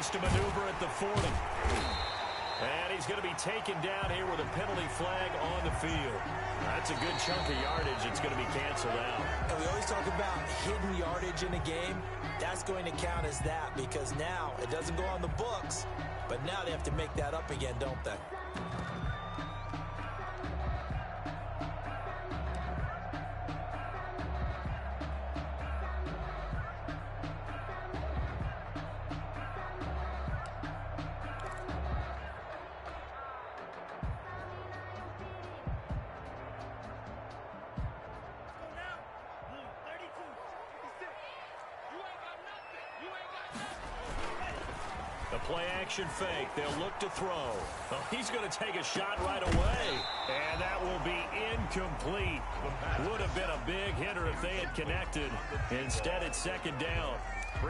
Tries to maneuver at the 40. And he's going to be taken down here with a penalty flag on the field. That's a good chunk of yardage. It's going to be canceled out. And we always talk about hidden yardage in a game. That's going to count as that because now it doesn't go on the books, but now they have to make that up again, don't they? The play-action fake. They'll look to throw. Well, he's going to take a shot right away. And that will be incomplete. Would have been a big hitter if they had connected. Instead, it's second down.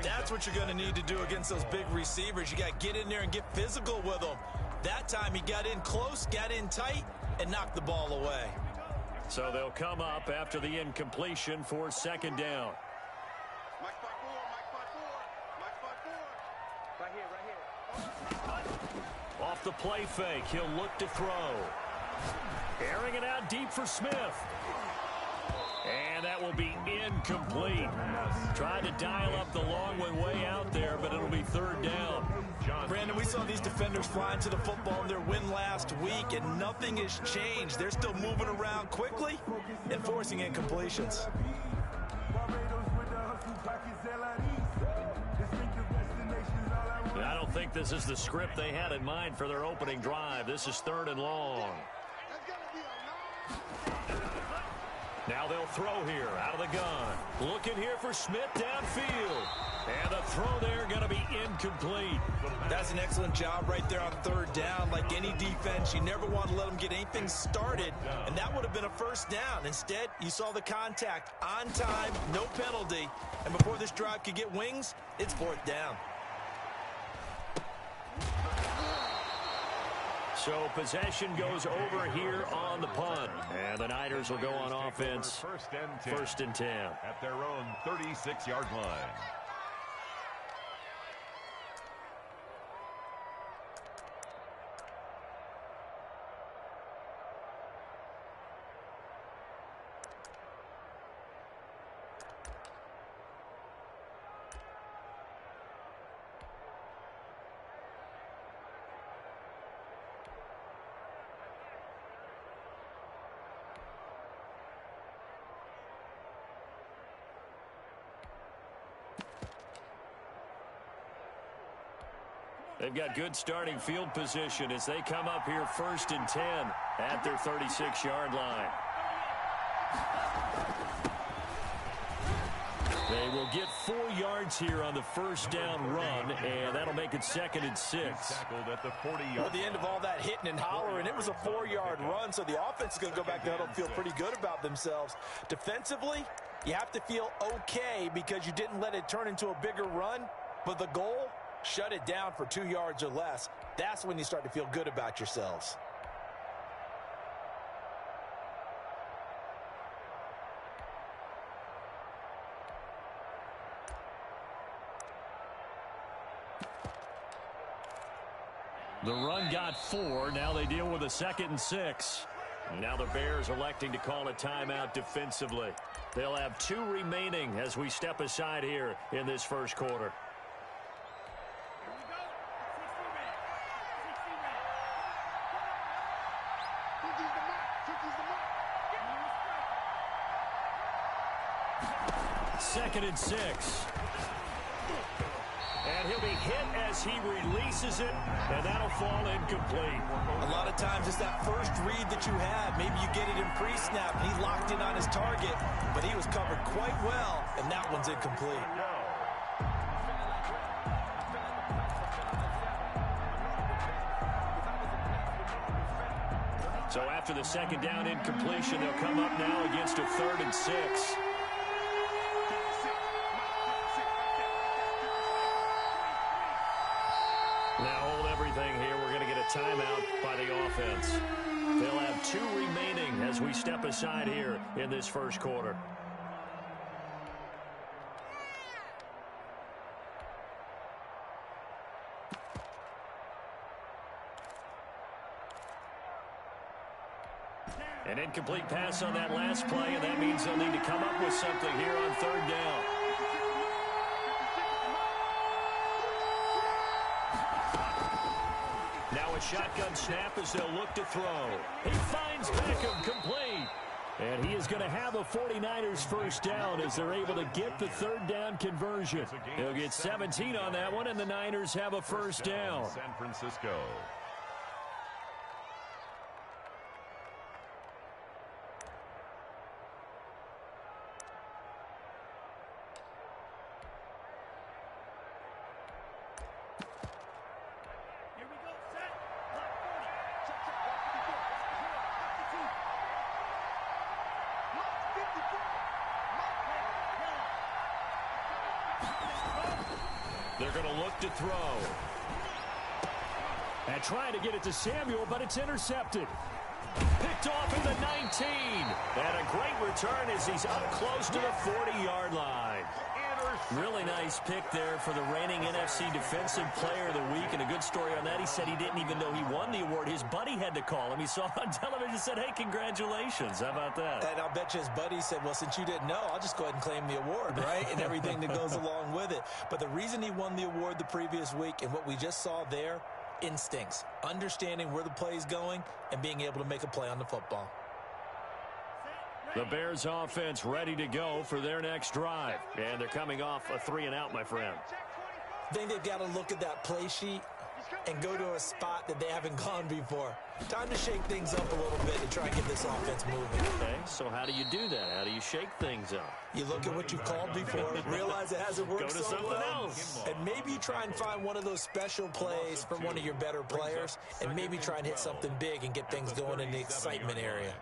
That's what you're going to need to do against those big receivers. You got to get in there and get physical with them. That time he got in close, got in tight, and knocked the ball away. So they'll come up after the incompletion for second down. Off the play fake, he'll look to throw. Airing it out deep for Smith. And that will be incomplete. Tried to dial up the long way out there, but it'll be third down. Brandon, we saw these defenders flying to the football in their win last week, and nothing has changed. They're still moving around quickly and forcing incompletions. I don't think this is the script they had in mind for their opening drive. This is third and long. Now they'll throw here out of the gun. Looking here for Smith downfield. And the throw there going to be incomplete. That's an excellent job right there on third down. Like any defense, you never want to let them get anything started. And that would have been a first down. Instead, you saw the contact on time, no penalty. And before this drive could get wings, it's fourth down. So possession goes over here on the punt. And the Niners will go on offense first and 10. At their own 36-yard line. They've got good starting field position as they come up here first and 10 at their 36-yard line. They will get 4 yards here on the first down run, and that'll make it second and 6. At the 40-yard Well, at the end of all that hitting and hollering, it was a 4-yard run, so the offense is going to go back to huddle and feel pretty good about themselves. Defensively, you have to feel okay because you didn't let it turn into a bigger run, but the goal, shut it down for 2 yards or less. That's when you start to feel good about yourselves. The run got 4. Now they deal with a second and 6. Now the Bears electing to call a timeout defensively. They'll have 2 remaining as we step aside here in this first quarter. Second and 6. And he'll be hit as he releases it, and that'll fall incomplete. A lot of times it's that first read that you have. Maybe you get it in pre-snap, and he locked in on his target, but he was covered quite well, and that one's incomplete. So after the second down incompletion, they'll come up now against a third and 6. Now hold everything here. We're going to get a timeout by the offense. They'll have 2 remaining as we step aside here in this first quarter. An incomplete pass on that last play, and that means they'll need to come up with something here on third down. Now a shotgun snap as they'll look to throw. He finds Beckham complete. And he is going to have a 49ers first down as they're able to get the third down conversion. He'll get 17 on that one, and the Niners have a first down. San Francisco. They're going to look to throw. And trying to get it to Samuel, but it's intercepted. Picked off in the 19. And a great return as he's up close to the 40-yard line. Really nice pick there for the reigning NFC Defensive Player of the Week. And a good story on that. He said he didn't even know he won the award. His buddy had to call him. He saw on television and said, hey, congratulations. How about that? And I'll bet you his buddy said, well, since you didn't know, I'll just go ahead and claim the award, right? And everything that goes along with it. But the reason he won the award the previous week and what we just saw there, instincts, understanding where the play is going and being able to make a play on the football. The Bears offense ready to go for their next drive. And they're coming off a 3-and-out, my friend. I think they've got to look at that play sheet and go to a spot that they haven't gone before. Time to shake things up a little bit to try and get this offense moving. Okay, so how do you do that? How do you shake things up? You look at what you've called before, realize it hasn't worked Go to so something well, else. and maybe you try and find one of those special plays from one of your better players, and maybe try and hit something big and get things going in the excitement area.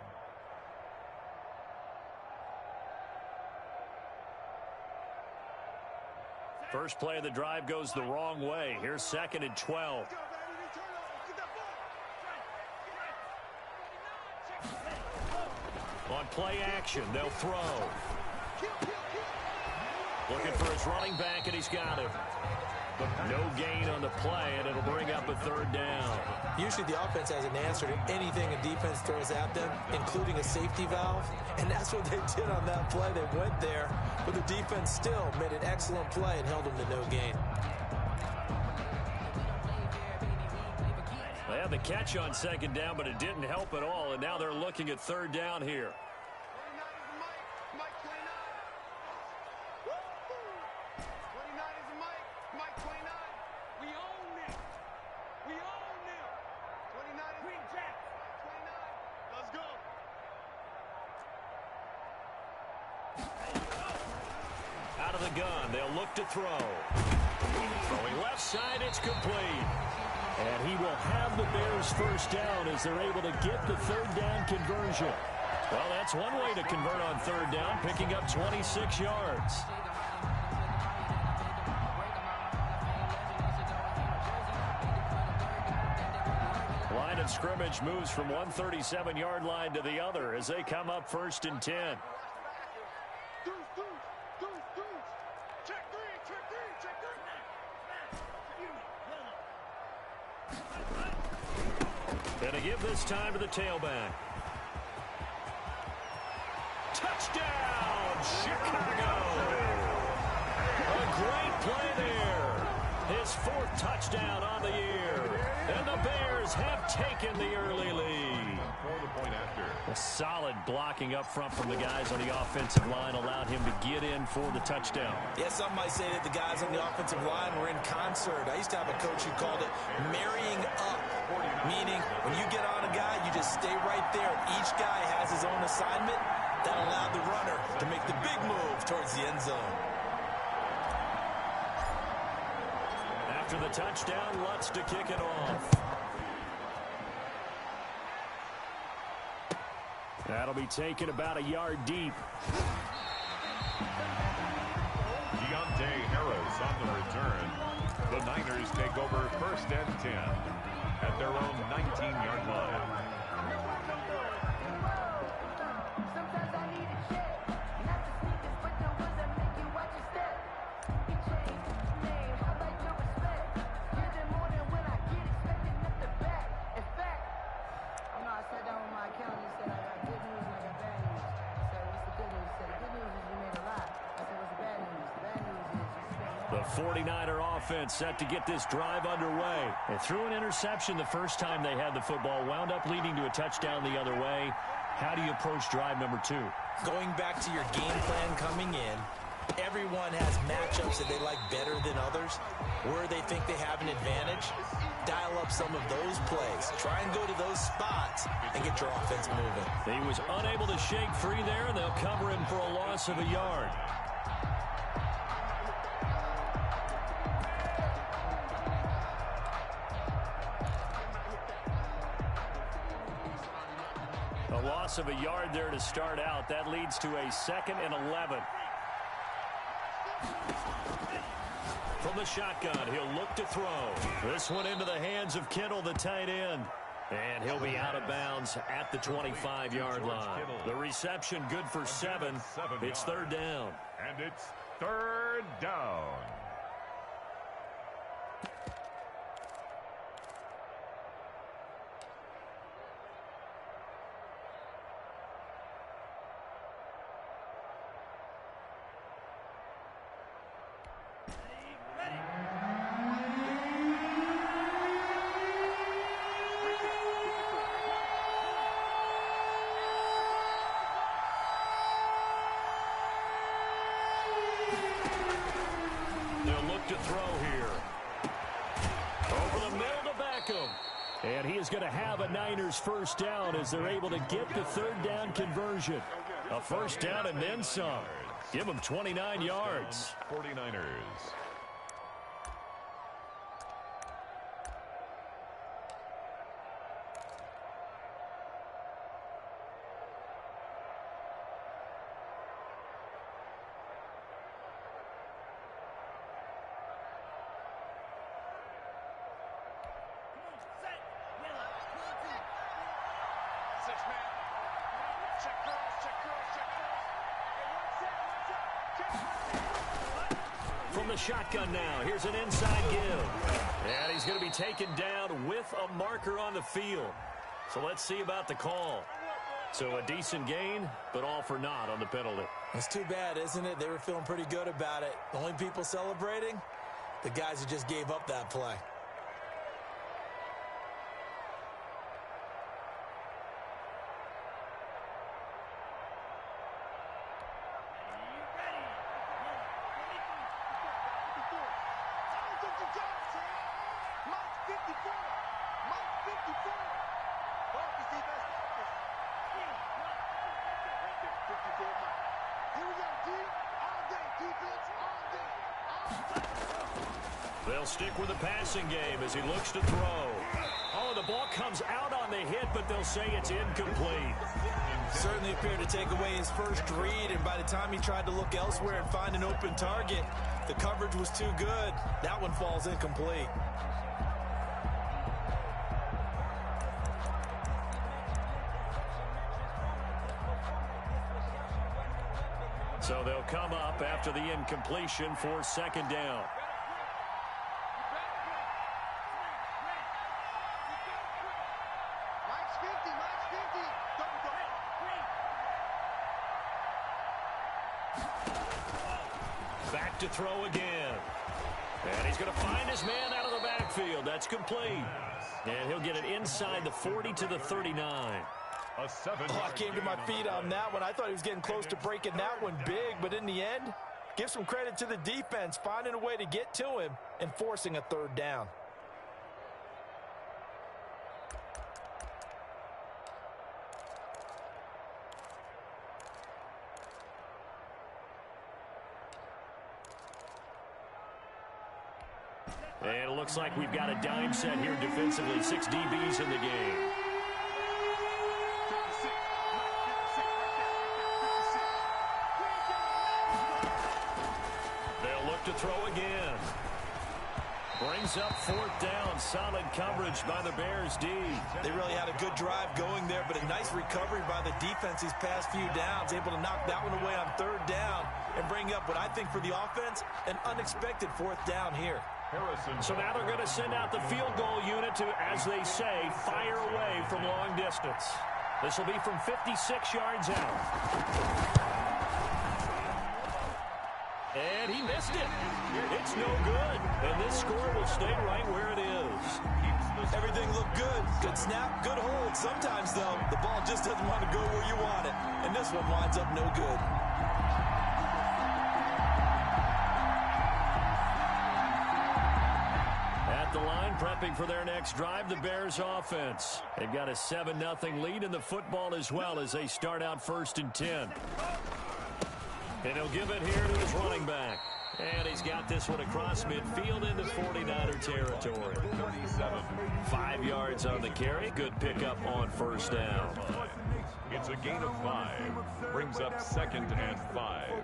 First play of the drive goes the wrong way. Here's 2nd and 12. On play action, they'll throw. Looking for his running back, and he's got him. No gain on the play, and it'll bring up a 3rd down. Usually the offense has an answer to anything a defense throws at them, including a safety valve, and that's what they did on that play. They went there, but the defense still made an excellent play and held them to no gain. They had the catch on 2nd down, but it didn't help at all, and now they're looking at 3rd down here. Out of the gun, they'll look to throw. Throwing left side, it's complete. And he will have the Bears first down as they're able to get the 3rd down conversion. Well, that's one way to convert on 3rd down, picking up 26 yards. Line of scrimmage moves from one 37-yard line to the other as they come up 1st and 10. Gonna give this time to the tailback. Touchdown, Chicago! A great play there. His 4th touchdown on the year. And the Bears have taken the early lead. For the point after. A solid blocking up front from the guys on the offensive line allowed him to get in for the touchdown. Yeah, some might say that the guys on the offensive line were in concert. I used to have a coach who called it marrying up, meaning when you get on a guy, you just stay right there. Each guy has his own assignment. That allowed the runner to make the big move towards the end zone. After the touchdown, Lutz to kick it off. That'll be taken about a yard deep. Deontay Harris on the return. The Niners take over 1st and 10 at their own 19-yard line. The 49er offense set to get this drive underway. They threw an interception the first time they had the football, wound up leading to a touchdown the other way. How do you approach drive number 2? Going back to your game plan coming in, everyone has matchups that they like better than others. Where they think they have an advantage, dial up some of those plays. Try and go to those spots and get your offense moving. He was unable to shake free there, and they'll cover him for a loss of a yard. A loss of a yard there to start out. That leads to a 2nd and 11. From the shotgun, he'll look to throw. This one into the hands of Kittle, the tight end. And he'll be out of bounds at the 25-yard line. The reception good for 7. It's 3rd down. And it's 3rd down. To throw here. Over the middle to Beckham. And he is going to have a Niners first down as they're able to get the 3rd down conversion. A first down and then some. Give them 29 yards. 49ers. From the shotgun now, here's an inside give. And he's going to be taken down with a marker on the field. So let's see about the call. So a decent gain, but all for naught on the penalty. It's too bad, isn't it? They were feeling pretty good about it. The only people celebrating, the guys who just gave up that play. They'll stick with the passing game as he looks to throw. Oh, the ball comes out on the hit, but they'll say it's incomplete. Certainly appeared to take away his first read, and by the time he tried to look elsewhere and find an open target, the coverage was too good. That one falls incomplete. So they'll come up after the incompletion for 2nd down. Back to throw again. And he's going to find his man out of the backfield. That's complete. And he'll get it inside the 40 to the 39. I came to my feet on that one. I thought he was getting close to breaking that one big, but in the end, give some credit to the defense, finding a way to get to him and forcing a 3rd down. And it looks like we've got a dime set here defensively. 6 DBs in the game. They'll look to throw again. Brings up 4th down. Solid coverage by the Bears D. They really had a good drive going there, but a nice recovery by the defense these past few downs. Able to knock that one away on 3rd down and bring up what I think for the offense, an unexpected 4th down here. So now they're going to send out the field goal unit to, as they say, fire away from long distance. This will be from 56 yards out. And he missed it. It's no good. And this score will stay right where it is. Everything looked good. Good snap, good hold. Sometimes, though, the ball just doesn't want to go where you want it. And this one winds up no good. At the line, prepping for their next drive, the Bears offense. They've got a 7-0 lead in the football as well as they start out 1st and 10. And he'll give it here to his running back. And he's got this one across midfield into 49er territory. 5 yards on the carry. Good pickup on 1st down. It's a gain of 5. Brings up 2nd and 5.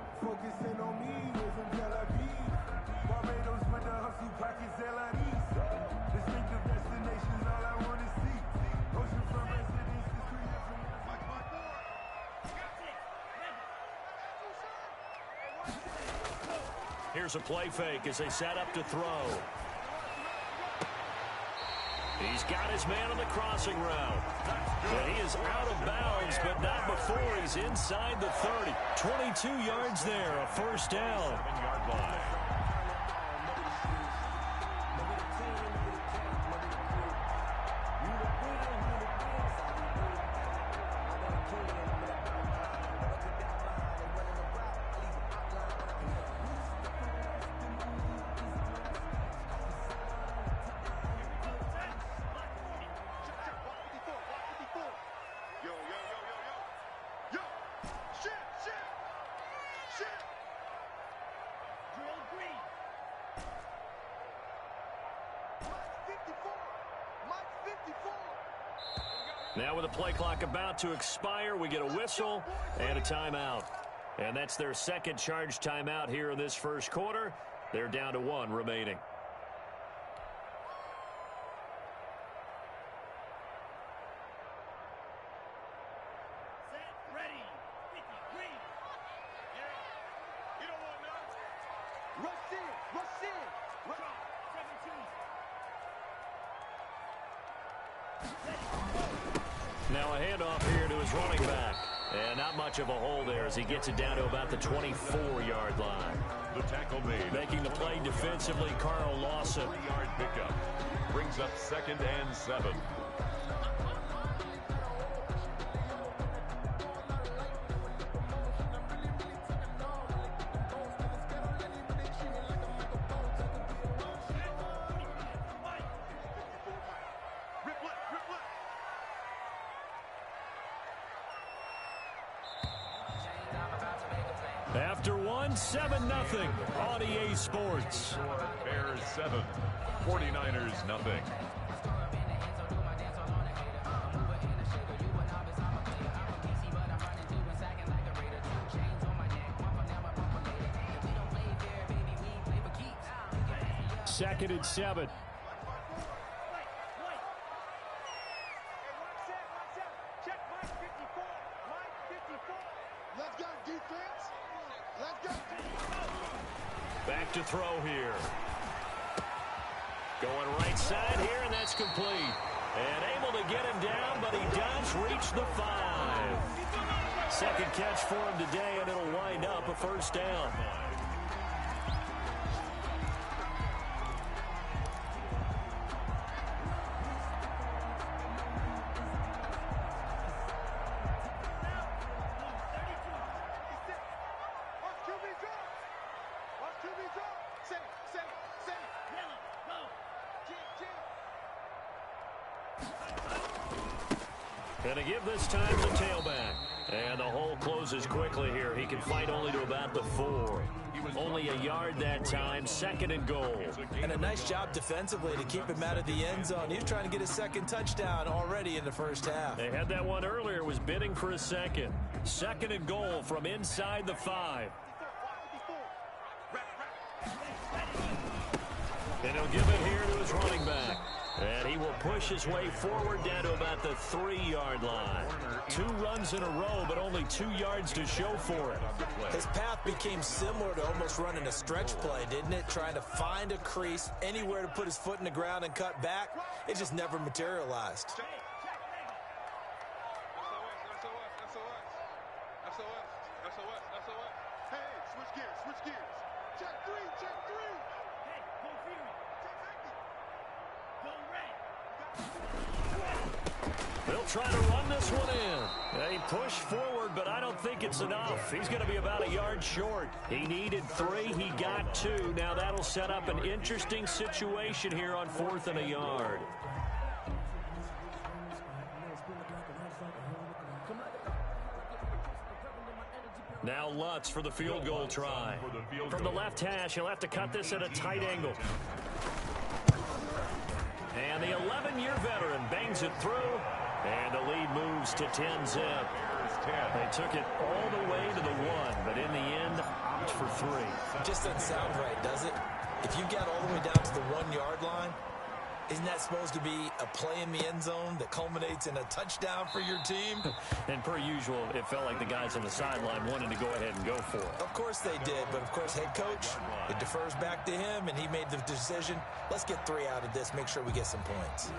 Here's a play fake as they set up to throw. He's got his man on the crossing route. And he is out of bounds, but not before he's inside the 30. 22 yards there, a 1st down. 7-yard line. Now with the play clock about to expire, we get a whistle and a timeout. And that's their 2nd charge timeout here in this 1st quarter. They're down to 1 remaining. Now a handoff here to his running back. And not much of a hole there as he gets it down to about the 24-yard line. The tackle made. Making the play defensively, Carl Lawson. 3-yard pickup. Brings up 2nd and 7. After 7-0 on EA Sports. Bears 7, 49ers nothing. Second and 7. Back to throw here. Going right side here, and that's complete. And able to get him down, but he does reach the 5. Second catch for him today, and it'll wind up a 1st down. And to give this time the tailback. And the hole closes quickly here. He can fight only to about the 4. Only a yard that time. 2nd and goal. And a nice job defensively to keep him out of the end zone. He was trying to get his 2nd touchdown already in the 1st half. They had that one earlier. Was bidding for a 2nd. 2nd and goal from inside the 5. And he'll give it here to his running back. And he will push his way forward down to about the 3-yard line. 2 runs in a row, but only 2 yards to show for it. His path became similar to almost running a stretch play, didn't it? Trying to find a crease, anywhere to put his foot in the ground and cut back. It just never materialized. SOS. Hey, switch gears. They'll try to run this one in. They push forward, but I don't think it's enough. He's going to be about a yard short. He needed 3. He got 2. Now that'll set up an interesting situation here on 4th and a yard. Now Lutz for the field goal try. From the left hash, he'll have to cut this at a tight angle. And the 11-year veteran bangs it through. And the lead moves to 10-zip. They took it all the way to the 1, but in the end, opt for 3. Just doesn't sound right, does it? If you get all the way down to the 1-yard line, isn't that supposed to be a play in the end zone that culminates in a touchdown for your team? And per usual, it felt like the guys on the sideline wanted to go ahead and go for it. Of course they did, but of course head coach, it defers back to him, and he made the decision, let's get 3 out of this, make sure we get some points.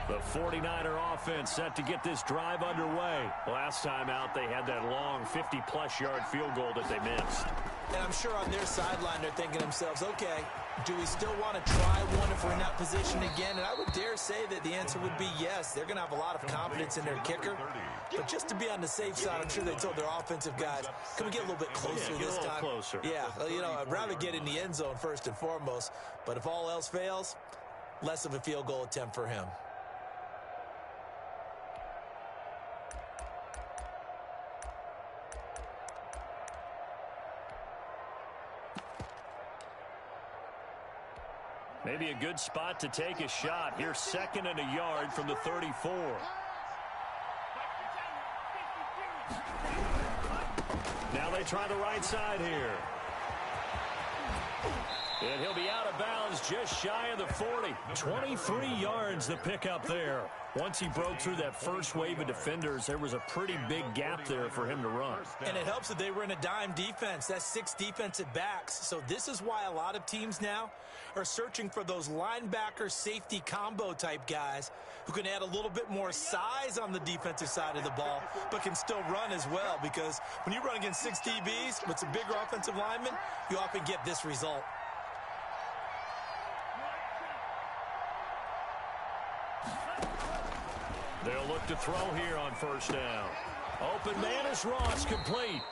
The 49er offense set to get this drive underway. Last time out, they had that long 50-plus yard field goal that they missed. And I'm sure on their sideline they're thinking to themselves, okay, do we still want to try one if we're in that position again? And I would dare say that the answer would be yes. They're going to have a lot of confidence in their kicker. But just to be on the safe side, I'm sure they told their offensive guys, can we get a little bit closer this time? Closer. Yeah, you know, I'd rather get in the end zone first and foremost. But if all else fails, less of a field goal attempt for him. Maybe a good spot to take a shot. Here's 2nd and a yard from the 34. Now they try the right side here. And he'll be out of bounds just shy of the 40. 23 yards the pickup there. Once he broke through that first wave of defenders, there was a pretty big gap there for him to run. And it helps that they were in a dime defense. That's 6 defensive backs. So this is why a lot of teams now are searching for those linebacker safety combo type guys who can add a little bit more size on the defensive side of the ball, but can still run as well. Because when you run against 6 DBs with some bigger offensive linemen, you often get this result. They'll look to throw here on 1st down. Open man is Ross, complete.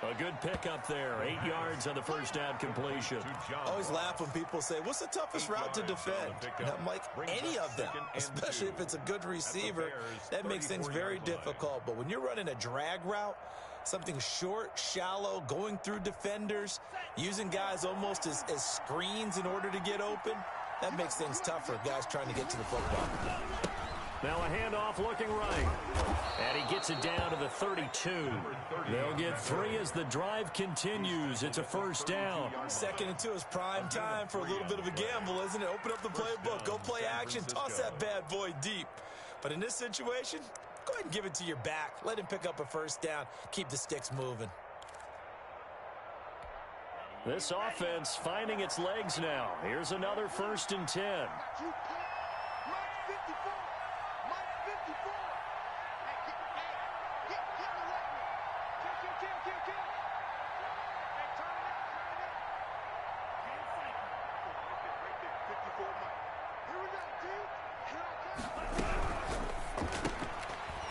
A good pickup there. 8 yards on the 1st down completion. I always laugh when people say, what's the toughest route to defend? And I'm like, any of them, especially if it's a good receiver. That makes things very difficult. But when you're running a drag route, something short, shallow, going through defenders, using guys almost as screens in order to get open, that makes things tougher, guys trying to get to the football. Now a handoff looking right. And he gets it down to the 32. They'll get 3 as the drive continues. It's a 1st down. 2nd and 2 is prime time for a little bit of a gamble, isn't it? Open up the playbook. Go play action. Toss that bad boy deep. But in this situation, go ahead and give it to your back. Let him pick up a 1st down. Keep the sticks moving. This offense finding its legs now. Here's another 1st and 10.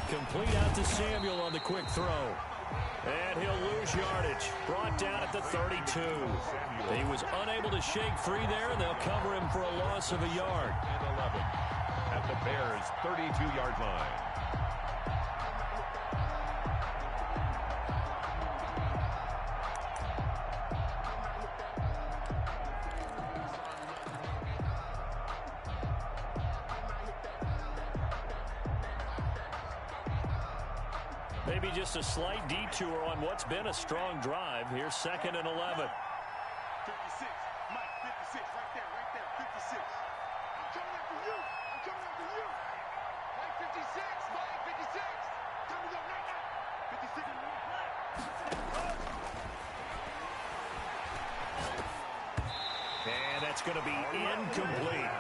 Complete out to Samuel on the quick throw. And he'll lose yardage. Brought down at the 32. He was unable to shake free there, and they'll cover him for a loss of a yard. And 11 at the Bears' 32-yard line. Maybe just a slight detour on what's been a strong drive. Here's 2nd and 11. 56, Mike, 56, right there, 56. I'm coming after you. Mike, 56, Mike, 56. Time to go right now. 56 in the play. And that's going to be incomplete.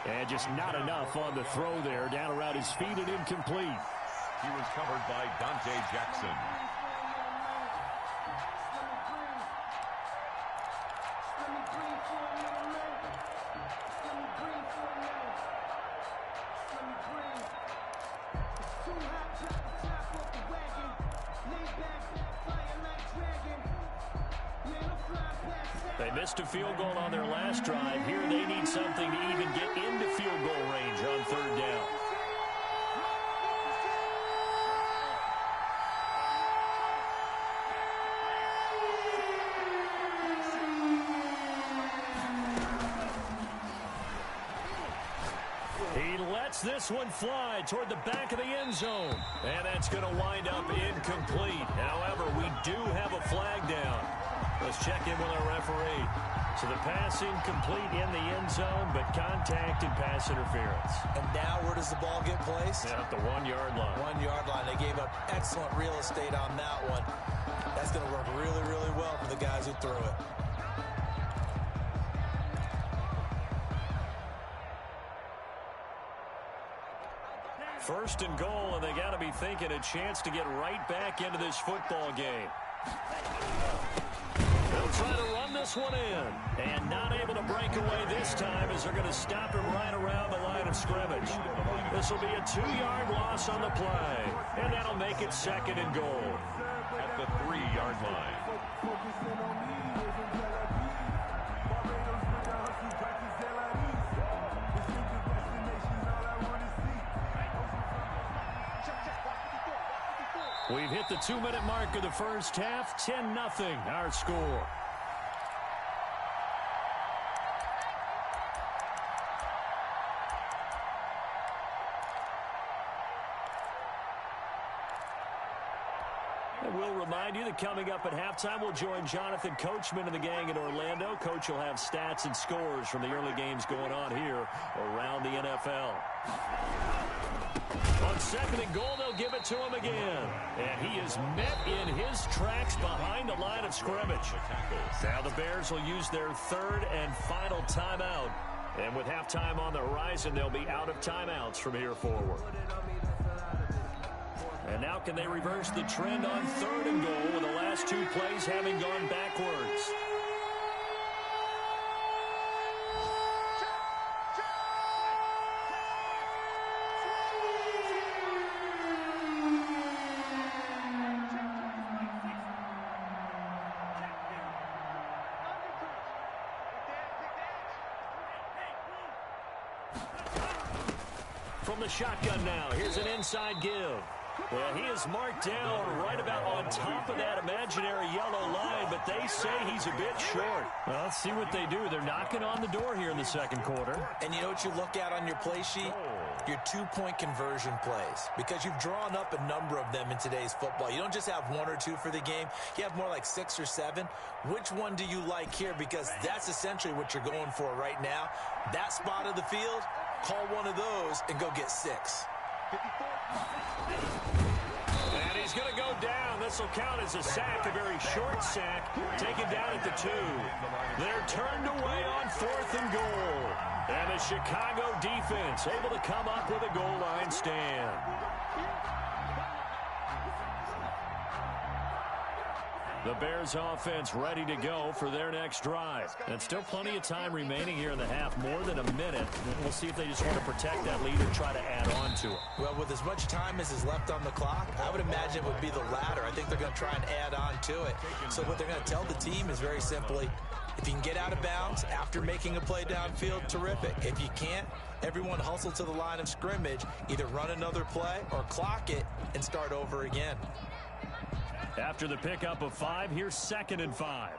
And just not enough on the throw there. Down around his feet and incomplete. He was covered by Dante Jackson. They missed a field goal on their last drive. Here they need something to even get into field goal range on third down. He lets this one fly toward the back of the end zone. And that's going to wind up incomplete. However, we do have a flag down. Let's check in with our referee. So the pass incomplete in the end zone, but contact and pass interference. And now where does the ball get placed? Yeah, at the 1 yard line. 1 yard line. They gave up excellent real estate on that one. That's going to work really, really well for the guys who threw it. First and goal, and they got to be thinking a chance to get right back into this football game. They'll try to run this one in. And not able to break away this time as they're going to stop him right around the line of scrimmage. This will be a 2-yard loss on the play. And that'll make it second and goal. At the 3-yard line. We've hit the 2-minute mark of the first half. 10-0 our score. And we'll remind you that coming up at halftime, we'll join Jonathan Coachman and the gang in Orlando. Coach will have stats and scores from the early games going on here around the NFL. On second and goal, they'll give it to him again. And he is met in his tracks behind the line of scrimmage. Now the Bears will use their third and final timeout. And with halftime on the horizon, they'll be out of timeouts from here forward. And now can they reverse the trend on third and goal with the last 2 plays having gone backwards? From the shotgun now, here's an inside give. Well, he is marked down right about on top of that imaginary yellow line, but they say he's a bit short. Well, let's see what they do. They're knocking on the door here in the second quarter. And you know what you look at on your play sheet? Your 2-point conversion plays. Because you've drawn up a number of them in today's football. You don't just have 1 or 2 for the game. You have more like 6 or 7. Which one do you like here? Because that's essentially what you're going for right now. That spot of the field, call one of those and go get 6. And he's going to go down. This will count as a sack, a very short sack, taken down at the 2. They're turned away on 4th and goal. And the Chicago defense able to come up with a goal line stand. The Bears offense ready to go for their next drive. And still plenty of time remaining here in the half, more than a minute. We'll see if they just want to protect that lead and try to add on to it. Well, with as much time as is left on the clock, I would imagine it would be the latter. I think they're going to try and add on to it. So what they're going to tell the team is very simply, if you can get out of bounds after making a play downfield, terrific. If you can't, everyone hustle to the line of scrimmage, either run another play or clock it and start over again. After the pickup of 5, here's 2nd and 5.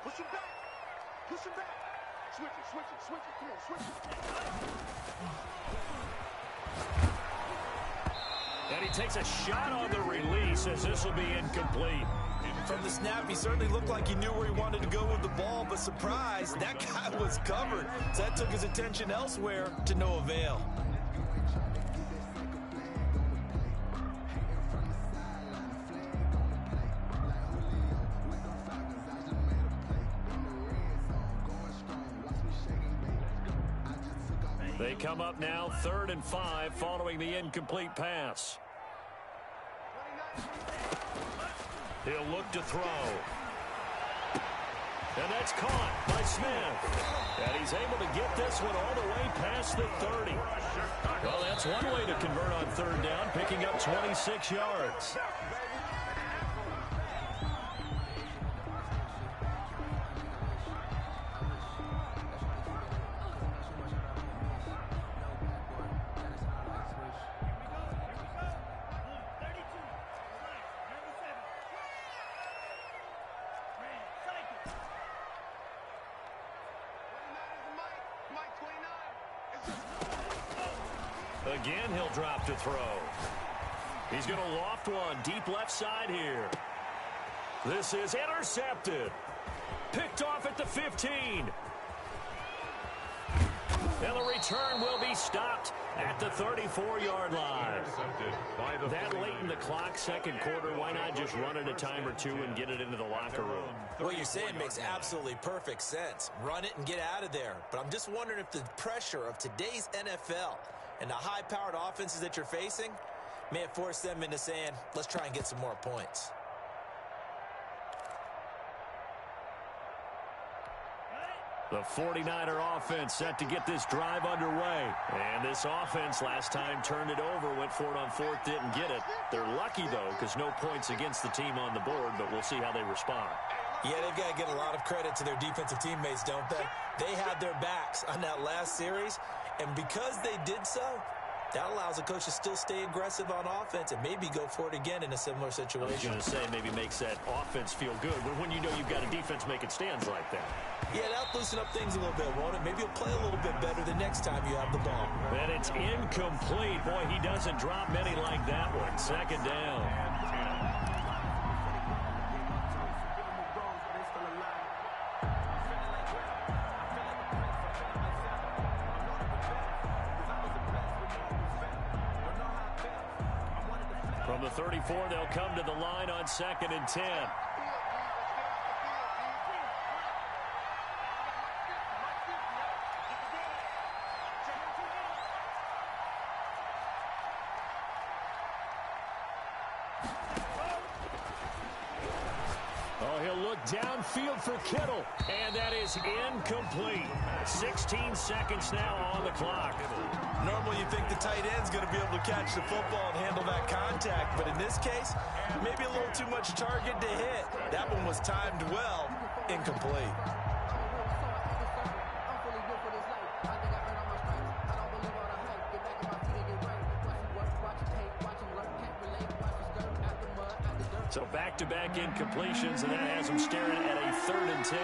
Push him back. Push him back. Switch it, switch it, switch it. Come on, switch it. And he takes a shot on the release as this will be incomplete. From the snap, he certainly looked like he knew where he wanted to go with the ball, but surprise, that guy was covered. So that took his attention elsewhere to no avail. They come up now 3rd and 5 following the incomplete pass. He'll look to throw. And that's caught by Smith. And he's able to get this one all the way past the 30. Well, that's one way to convert on 3rd down, picking up 26 yards. Again, he'll drop to throw. He's going to loft one deep left side here. This is intercepted. Picked off at the 15. And the return will be stopped at the 34-yard line. That late in the clock, second quarter, why not just run it a time or two and get it into the locker room? What you're saying makes absolutely perfect sense. Run it and get out of there. But I'm just wondering if the pressure of today's NFL and the high-powered offenses that you're facing may have forced them into saying, let's try and get some more points. The 49er offense set to get this drive underway. And this offense last time turned it over, went for it on 4th, didn't get it. They're lucky, though, because no points against the team on the board, but we'll see how they respond. Yeah, they've got to get a lot of credit to their defensive teammates, don't they? They had their backs on that last series, and because they did so, that allows the coach to still stay aggressive on offense and maybe go for it again in a similar situation. I was going to say maybe makes that offense feel good, but when you know you've got a defense making stands like that. Yeah, that'll loosen up things a little bit, won't it? Maybe you'll play a little bit better the next time you have the ball. And it's incomplete. Boy, he doesn't drop many like that one. 2nd down. From the 34, they'll come to the line on 2nd and 10. Oh, he'll look downfield for Kittle, and that is incomplete. 16 seconds now on the clock. Normally you think the tight end's going to be able to catch the football and handle that contact, but in this case, maybe a little too much target to hit. That one was timed well, incomplete. So back-to-back incompletions, and that has them staring at a 3rd and 10.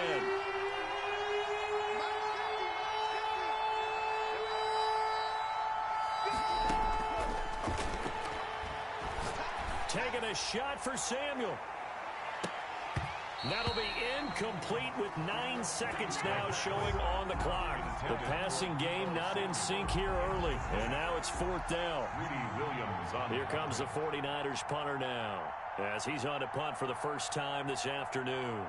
Taking a shot for Samuel. That'll be incomplete with 9 seconds now showing on the clock. The passing game not in sync here early. And now it's 4th down. Here comes the 49ers punter now, as he's on to punt for the first time this afternoon.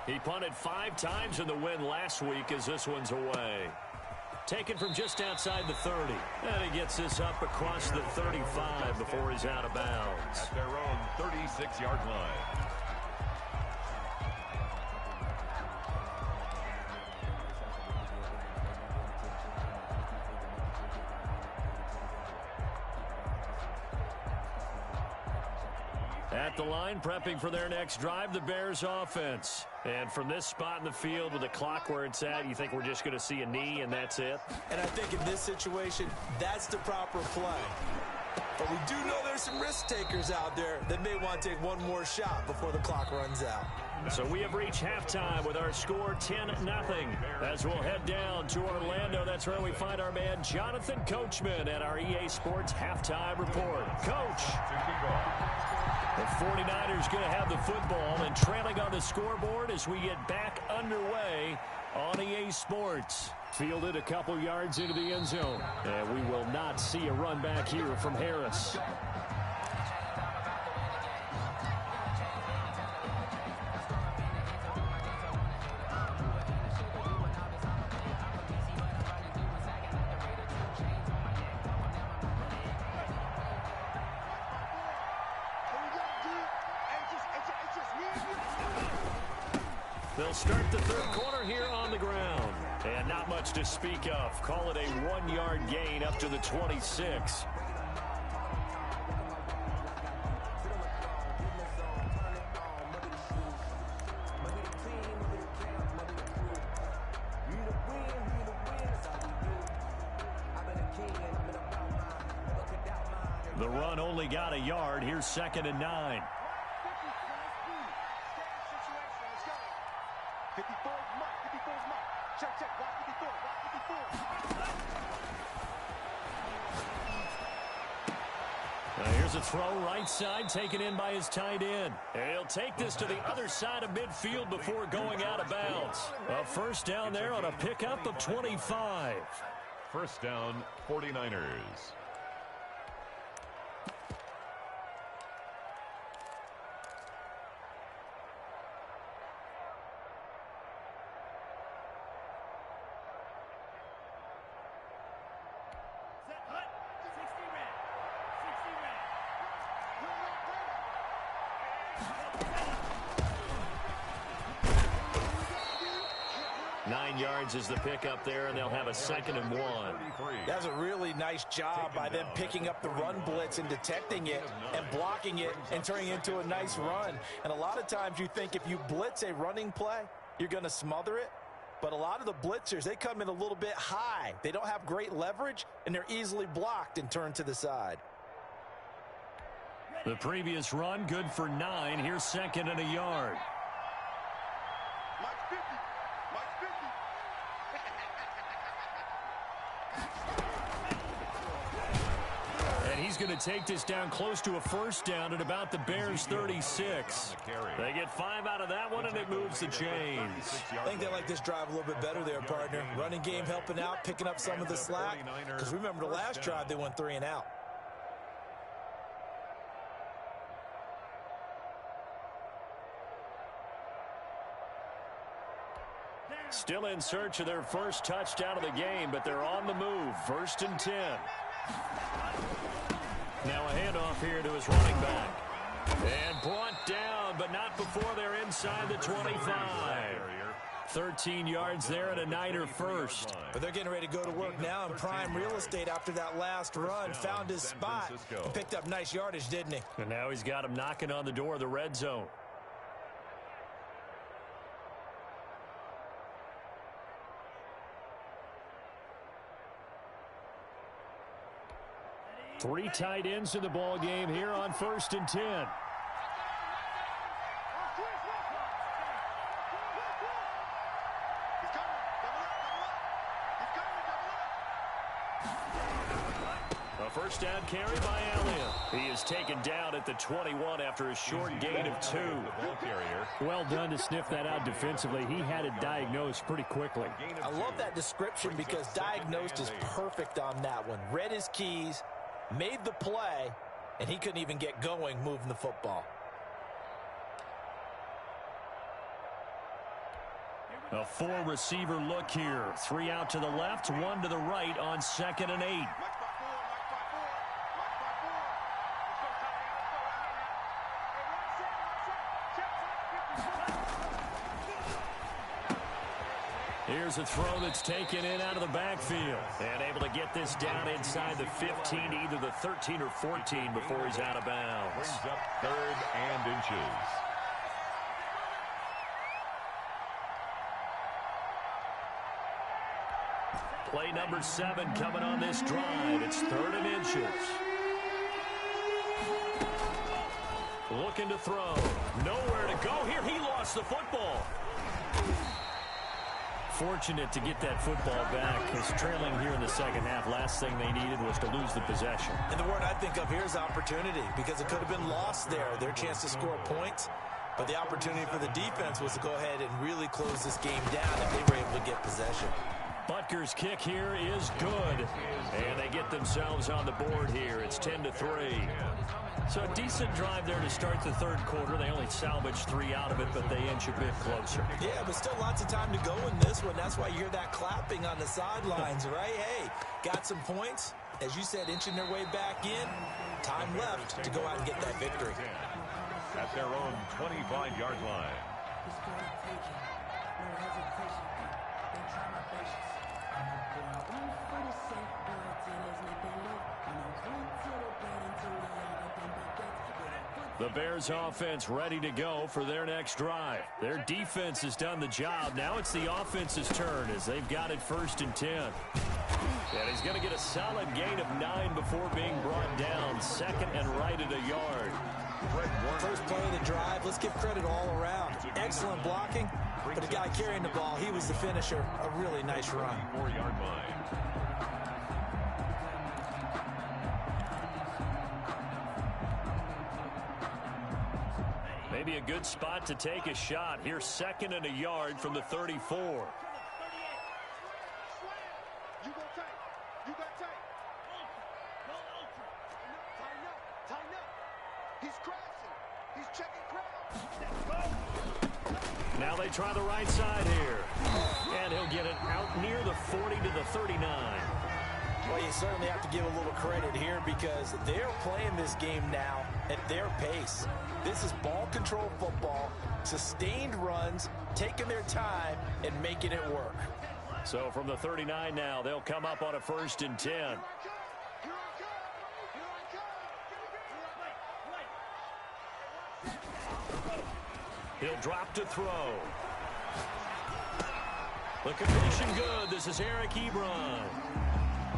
He punted 5 times in the win last week as this one's away. Taken from just outside the 30. And he gets this up across the 35 before he's out of bounds. At their own 36-yard line. At the line, prepping for their next drive, the Bears offense. And from this spot in the field with the clock where it's at, you think we're just going to see a knee and that's it? And I think in this situation, that's the proper play. But we do know there's some risk takers out there that may want to take one more shot before the clock runs out. So we have reached halftime with our score 10-0. As we'll head down to Orlando, that's where we find our man Jonathan Coachman at our EA Sports Halftime Report. Coach! The 49ers going to have the football and trailing on the scoreboard as we get back underway on EA Sports. Fielded a couple yards into the end zone. And we will not see a run back here from Harris. They'll start the third quarter here on the ground. And not much to speak of. Call it a 1-yard gain up to the 26. The run only got a yard. Here's 2nd and 9. 54 mark, 54 mark. Check, check, block 54, block 54. Here's a throw right side, taken in by his tight end. And he'll take this to the other side of midfield before going out of bounds. A first down there on a pickup of 25. First down, 49ers. Is the pickup there, and they'll have a 2nd and 1. That's a really nice job by them picking up the run blitz and detecting it and blocking it and turning it into a nice run. And a lot of times you think if you blitz a running play, you're going to smother it. But a lot of the blitzers, they come in a little bit high. They don't have great leverage, and they're easily blocked and turned to the side. The previous run, good for 9. Here's 2nd and a yard. Mike 50, Mike 50. And he's going to take this down close to a first down at about the Bears' 36. They get 5 out of that one, and it moves the chains. I think they like this drive a little bit better there, partner. Running game helping out, picking up some of the slack. Because remember the last drive, they went 3 and out. Still in search of their first touchdown of the game, but they're on the move. 1st and 10. Now a handoff here to his running back. And brought down, but not before they're inside the 25. 13 yards there and a Niner first. But they're getting ready to go to work now in prime real estate after that last run. Found his spot and picked up nice yardage, didn't he? And now he's got him knocking on the door of the red zone. Three tight ends in the ball game here on 1st and 10. A first down carry by Elliott. He is taken down at the 21 after a short gain of 2. Well done to sniff that out defensively. He had it diagnosed pretty quickly. I love that description because diagnosed is perfect on that one. Read his keys, made the play, and he couldn't even get going moving the football. A 4-receiver look here. 3 out to the left, 1 to the right on 2nd and 8. Here's a throw that's taken in out of the backfield. And able to get this down inside the 15, either the 13 or 14 before he's out of bounds. Brings up 3rd and inches. Play number 7 coming on this drive. It's 3rd and inches. Looking to throw. Nowhere to go here. He lost the football. Fortunate to get that football back. He's trailing here in the second half. Last thing they needed was to lose the possession. And the word I think of here is opportunity, because it could have been lost there. Their chance to score points. But the opportunity for the defense was to go ahead and really close this game down if they were able to get possession. Butker's kick here is good. And they get themselves on the board here. It's 10-3. So a decent drive there to start the third quarter. They only salvaged 3 out of it, but they inch a bit closer. Yeah, but still lots of time to go in this one. That's why you hear that clapping on the sidelines, right? Hey, got some points. As you said, inching their way back in. Time left to go out and get that victory. At their own 25-yard line. The Bears offense ready to go for their next drive. Their defense has done the job. Now it's the offense's turn as they've got it 1st and 10. And he's going to get a solid gain of 9 before being brought down. 2nd and right at a yard. First play of the drive, let's give credit all around. Excellent blocking, but the guy carrying the ball, he was the finisher. A really nice run. 4-yard line. Maybe a good spot to take a shot. Here's 2nd and a yard from the 34. You go tight. You got tight. Tighten up. He's crashing. He's checking crowd. Now they try the right side here. And he'll get it out near the 40 to the 39. Well, you certainly have to give a little credit here because they're playing this game now at their pace. This is ball control football, sustained runs, taking their time, and making it work. So from the 39 now, they'll come up on a 1st and 10. He'll drop to throw. The completion good. This is Eric Ebron.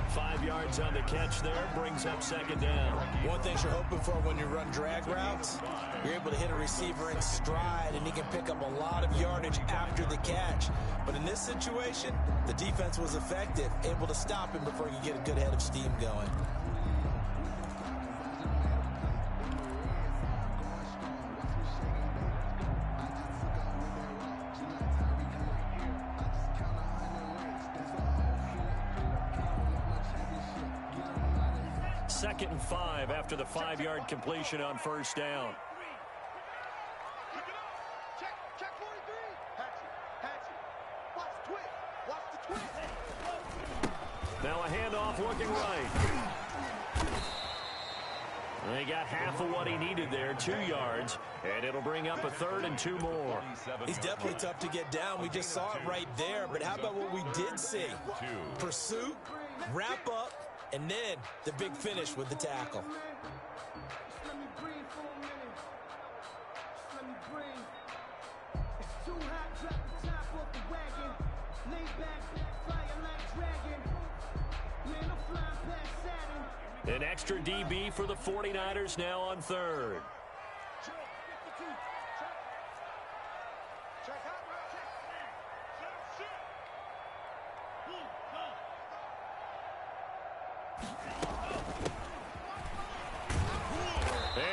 5 yards on the catch there, brings up 2nd down. One thing you're hoping for when you run drag routes, you're able to hit a receiver in stride, and he can pick up a lot of yardage after the catch. But in this situation, the defense was effective, able to stop him before he could get a good head of steam going. Second and 5 after the 5-yard completion on 1st down. Check 43. Hatchet. Watch the twist. Watch the twist. Now a handoff looking right. And he got half of what he needed there, 2 yards, and it'll bring up a 3rd and 2 more. He's definitely tough to get down. We just saw it right there, but how about what we did see? Pursuit, wrap up, and then the big finish with the tackle. Let me breathe for a minute. Let me breathe. It's too hot, drop the top off the wagon. Lay back, fire like dragon. Man, I'm flying past Saturn. An extra DB for the 49ers now on 3rd.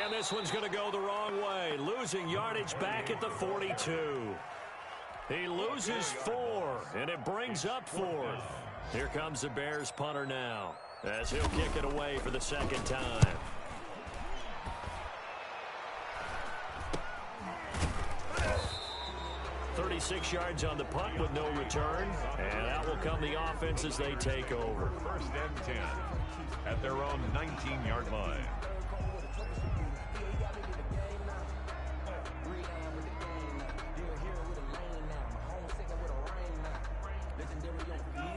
And this one's going to go the wrong way, losing yardage back at the 42. He loses 4, and it brings up 4th. Here comes the Bears punter now, as he'll kick it away for the 2nd time. "36 yards on the punt with no return, and out will come the offense as they take over. 1st and 10 at their own 19-yard line.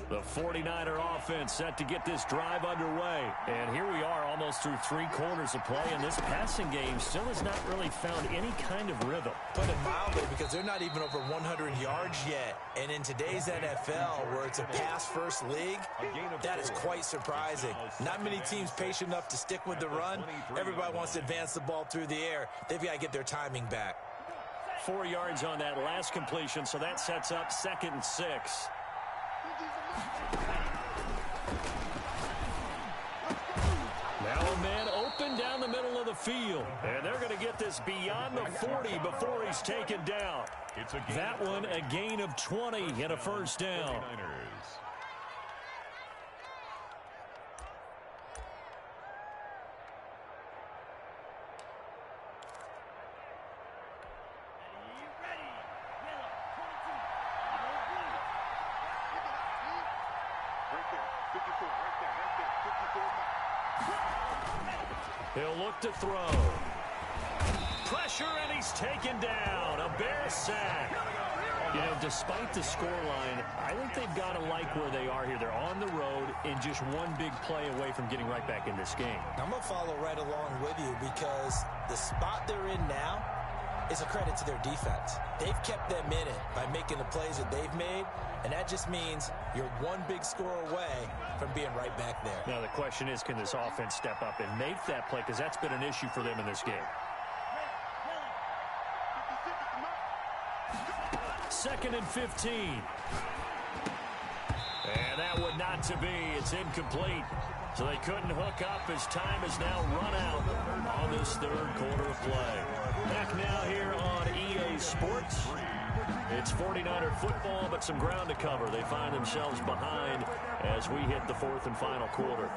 The 49er offense set to get this drive underway. And here we are almost through 3 quarters of play, and this passing game still has not really found any kind of rhythm. Put it mildly, because they're not even over 100 yards yet. And in today's NFL, where it's a pass-first league, that is quite surprising. Not many teams patient enough to stick with the run. Everybody wants to advance the ball through the air. They've got to get their timing back. 4 yards on that last completion, so that sets up 2nd and 6. Now a man open down the middle of the field. And they're going to get this beyond the 40 before he's taken down. That one a gain of 20 and a 1st down. He'll look to throw. Pressure, and he's taken down. A Bear sack. You know, despite the scoreline, I think they've got to like where they are here. They're on the road and just one big play away from getting right back in this game. I'm going to follow right along with you because the spot they're in now is a credit to their defense. They've kept them in it by making the plays that they've made, and that just means you're one big score away from being right back there. Now the question is, can this offense step up and make that play? Because that's been an issue for them in this game. 2nd and 15. And that would not to be. It's incomplete. So they couldn't hook up as time is now run out on this third quarter of play. Back now here on EA Sports. It's 49er football, but some ground to cover. They find themselves behind as we hit the fourth and final quarter.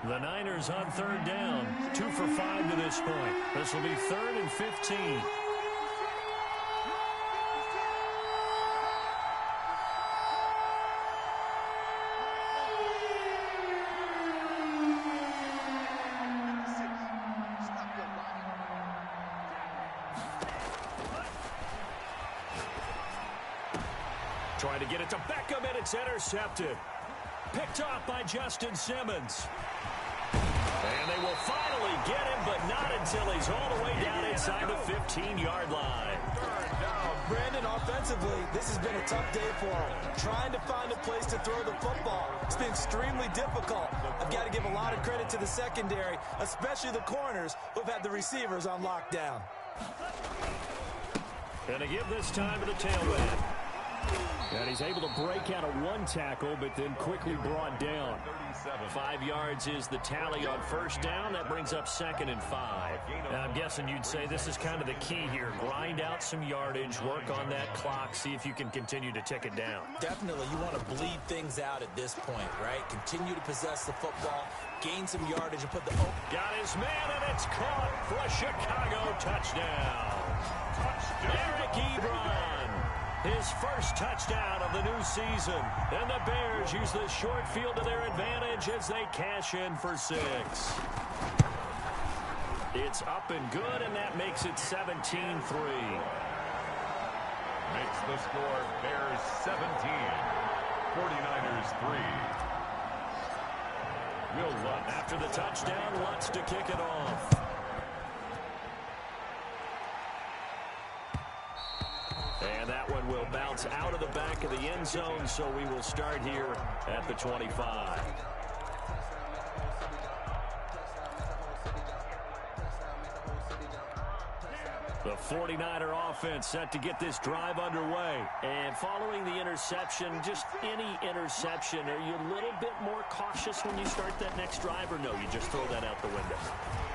The Niners on third down, 2 for 5 to this point. This will be 3rd and 15. Trying to get it to Beckham, and it's intercepted. Picked off by Justin Simmons. And they will finally get him, but not until he's all the way down inside the 15-yard line. Brandon, offensively, this has been a tough day for him. Trying to find a place to throw the football. It's been extremely difficult. I've got to give a lot of credit to the secondary, especially the corners who've had the receivers on lockdown. And to give this time to the tailback. And he's able to break out of one tackle, but then quickly brought down. 5 yards is the tally on first down. That brings up 2nd and 5. And I'm guessing you'd say this is kind of the key here. Grind out some yardage, work on that clock, see if you can continue to tick it down. Definitely, you want to bleed things out at this point, right? Continue to possess the football, gain some yardage, and put the... Got his man, and it's caught for a Chicago touchdown. Eric Ebron. His first touchdown of the new season. And the Bears use the short field to their advantage as they cash in for 6. It's up and good, and that makes it 17-3. Makes the score Bears 17, 49ers 3. Will Lutz. After the touchdown, Lutz to kick it off. And that one will bounce out of the back of the end zone, so we will start here at the 25. The 49er offense set to get this drive underway. And following the interception, just any interception, are you a little bit more cautious when you start that next drive, or no, you just throw that out the window?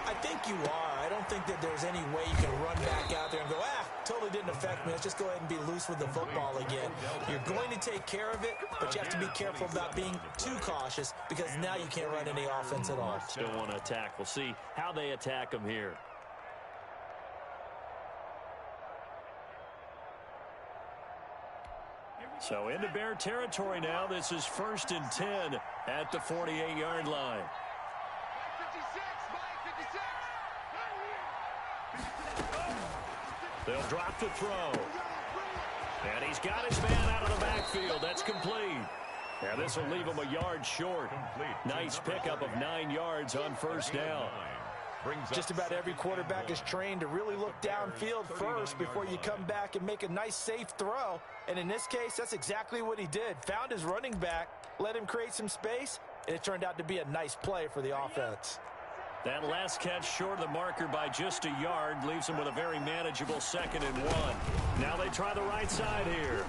I think you are. I don't think that there's any way you can run back out there and go, totally didn't affect me. Let's just go ahead and be loose with the football again. You're going to take care of it, but you have to be careful about being too cautious because now you can't run any offense at all. Still want to attack. We'll see how they attack them here. So into Bear territory now. This is 1st and 10 at the 48-yard line. They'll drop the throw. And he's got his man out of the backfield. That's complete. Now this will leave him a yard short. Nice pickup of 9 yards on first down. Just about every quarterback is trained to really look downfield first before you come back and make a nice, safe throw. And in this case, that's exactly what he did. Found his running back, let him create some space, and it turned out to be a nice play for the offense. That last catch short of the marker by just a yard leaves him with a very manageable 2nd and 1. Now they try the right side here.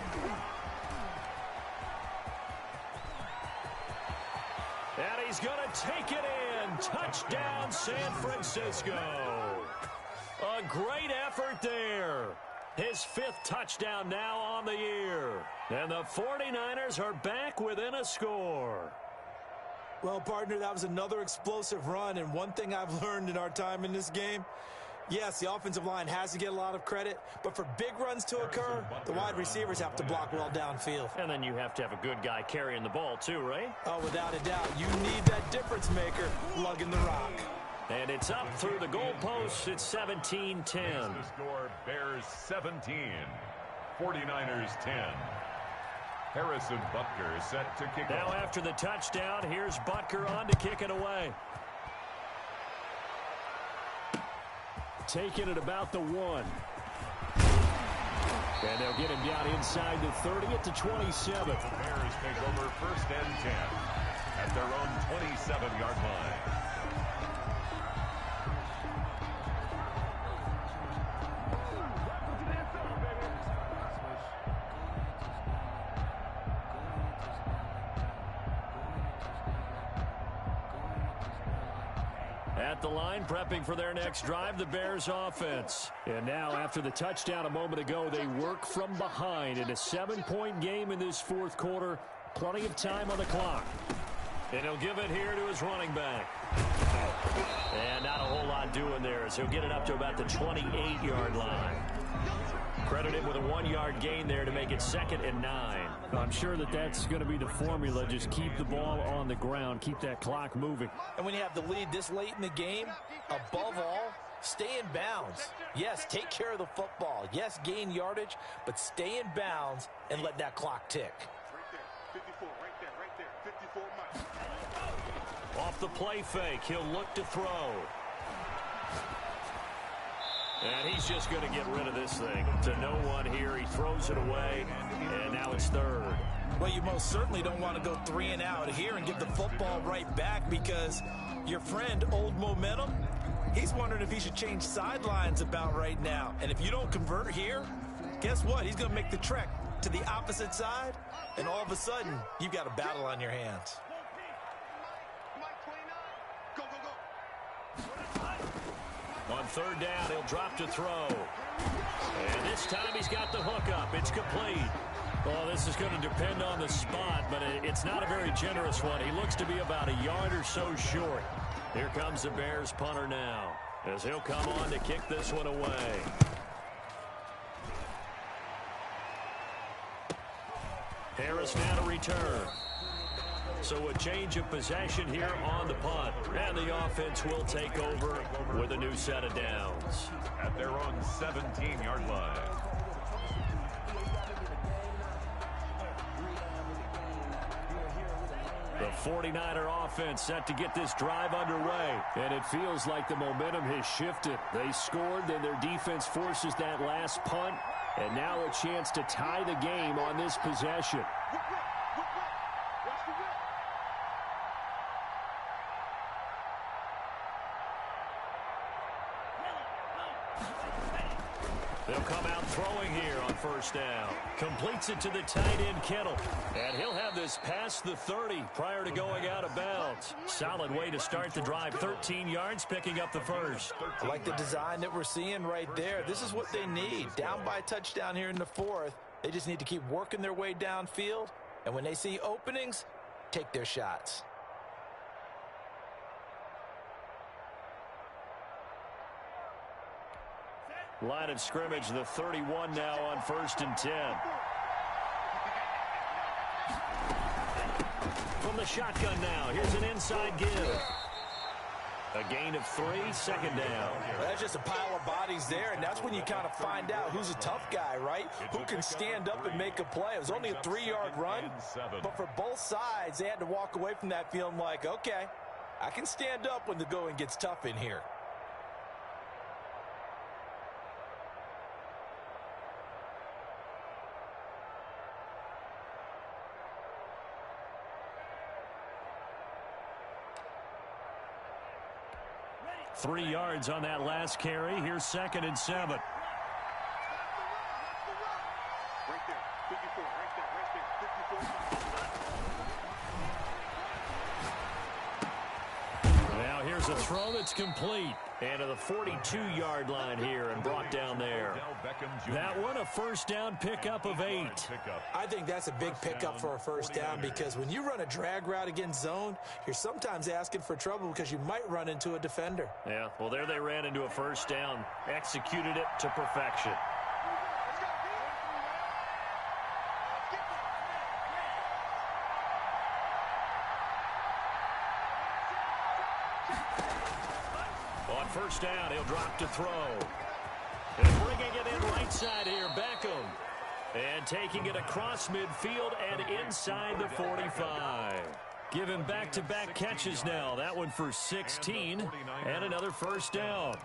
And he's going to take it in. Touchdown, San Francisco. A great effort there. His 5th touchdown now on the year. And the 49ers are back within a score. Well, partner, that was another explosive run, and one thing I've learned in our time in this game, yes, the offensive line has to get a lot of credit, but for big runs to occur, the wide receivers have to block well downfield. And then you have to have a good guy carrying the ball too, right? Oh, without a doubt. You need that difference maker lugging the rock. And it's up through the goalposts. It's 17-10. The score, Bears 17, 49ers 10. Harrison Butker set to kick Now off. after the touchdown, here's Butker on to kick it away. Taking it about the 1. And they'll get him down inside the 30 at the 27. The Bears take over 1st and 10 at their own 27-yard line. At the line, prepping for their next drive, the Bears offense. And now, after the touchdown a moment ago, they work from behind in a 7-point game in this 4th quarter. Plenty of time on the clock. And he'll give it here to his running back. And not a whole lot doing there as he'll get it up to about the 28-yard line. Credit him with a 1-yard gain there to make it 2nd and 9. I'm sure that's going to be the formula. Just keep the ball on the ground. Keep that clock moving. And when you have the lead this late in the game, above all, stay in bounds. Yes, take care of the football. Yes, gain yardage, but stay in bounds and let that clock tick. Right there, 54, right there, 54 miles. Off the play fake, he'll look to throw. And he's just going to get rid of this thing. To no one here, he throws it away, and now it's 3rd. Well, you most certainly don't want to go 3 and out here and give the football right back because your friend, Old Momentum, he's wondering if he should change sidelines about right now. And if you don't convert here, guess what? He's going to make the trek to the opposite side, and all of a sudden, you've got a battle on your hands. Mike 29. Go, go, go. On 3rd down, he'll drop to throw. And this time he's got the hook up. It's complete. Well, this is going to depend on the spot, but it's not a very generous one. He looks to be about a yard or so short. Here comes the Bears punter now as he'll come on to kick this one away. Harris now to return. So a change of possession here on the punt. And the offense will take over with a new set of downs. At their own 17-yard line. The 49er offense set to get this drive underway. And it feels like the momentum has shifted. They scored, then their defense forces that last punt. And now a chance to tie the game on this possession. They'll come out throwing here on 1st down. Completes it to the tight end, Kittle. And he'll have this past the 30 prior to going out of bounds. Solid way to start the drive. 13 yards, picking up the 1st. I like the design that we're seeing right there. This is what they need. Down by a touchdown here in the 4th. They just need to keep working their way downfield. And when they see openings, take their shots. Line of scrimmage, the 31 now on 1st and 10. From the shotgun now, here's an inside give. A gain of 3, 2nd down. Well, that's just a pile of bodies there, and that's when you kind of find out who's a tough guy, right? Who can stand up and make a play. It was only a 3-yard run, but for both sides, they had to walk away from that feeling like, okay, I can stand up when the going gets tough in here. Three yards on that last carry. Here's 2nd and 7. Right there, 54, right there, 54. Now here's Here's a throw that's complete. And to the 42-yard line here and brought down there. That one a first down pickup of 8. I think that's a big pickup for a first down because when you run a drag route against zone, you're sometimes asking for trouble because you might run into a defender. Yeah, well, there they ran into a first down. Executed it to perfection. On first down, he'll drop to throw. And bringing it in right side here, Beckham. And taking it across midfield and inside the 45. Give him back-to-back catches now. That one for 16 and another first down.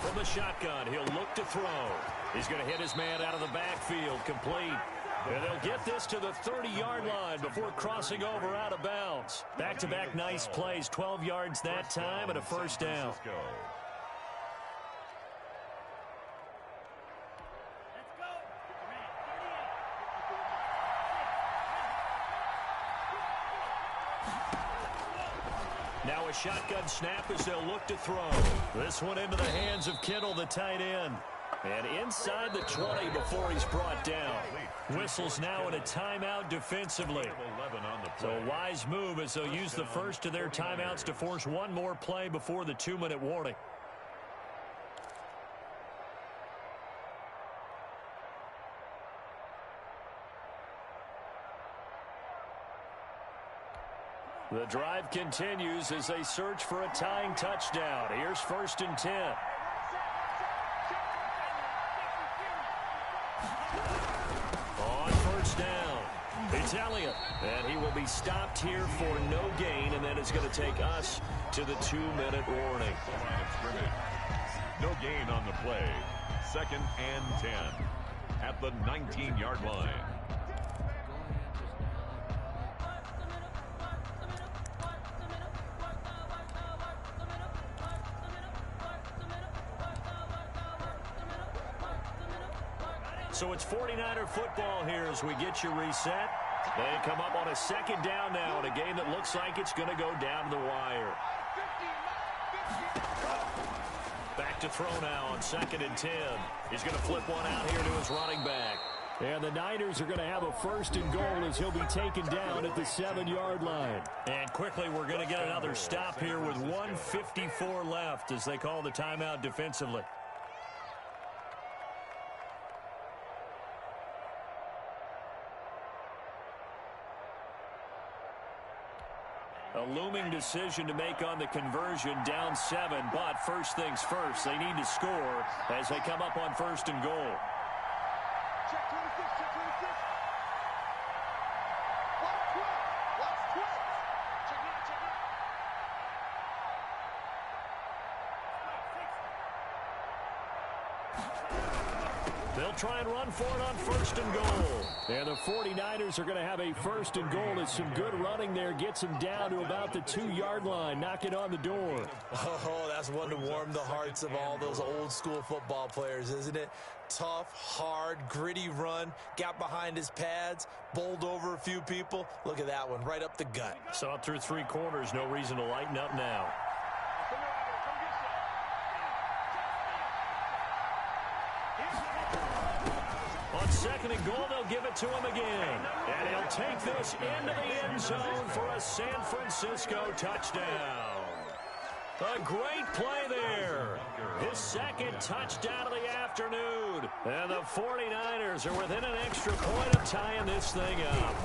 From the shotgun, he'll look to throw. He's going to hit his man out of the backfield, complete. And they'll get this to the 30-yard line before crossing over out of bounds. Back-to-back nice plays, 12 yards that time and a first down. Now a shotgun snap as they'll look to throw. This one into the hands of Kittle, the tight end. And inside the 20 before he's brought down. Whistles now in a timeout defensively. So a wise move as they'll use the first of their timeouts to force one more play before the 2-minute warning. The drive continues as they search for a tying touchdown. Here's 1st and 10. On first down, it's Elliott. And he will be stopped here for no gain, and then it's going to take us to the 2-minute warning. No gain on the play. 2nd and 10 at the 19-yard line. So it's 49er football here as we get you reset. They come up on a 2nd down now in a game that looks like it's going to go down the wire. Back to throw now on 2nd and 10. He's going to flip one out here to his running back. And the Niners are going to have a 1st and goal as he'll be taken down at the 7-yard line. And quickly we're going to get another stop here with 1:54 left as they call the timeout defensively. A looming decision to make on the conversion, down 7, but first things first, they need to score as they come up on 1st and goal. Check 26, check 26. Watch 12, watch 12. Check it out, check it out. They'll try and run for it on 1st and goal. And the 49ers are going to have a 1st and goal. It's some good running there. Gets him down to about the 2-yard line. Knock it on the door. Oh, that's one to warm the hearts of all those old school football players, isn't it? Tough, hard, gritty run. Got behind his pads. Bowled over a few people. Look at that one, right up the gut. Saw it through 3 quarters. No reason to lighten up now. On 2nd and goal, they'll give it to him again. And he'll take this into the end zone for a San Francisco touchdown. A great play there. His 2nd touchdown of the afternoon. And the 49ers are within an extra point of tying this thing up.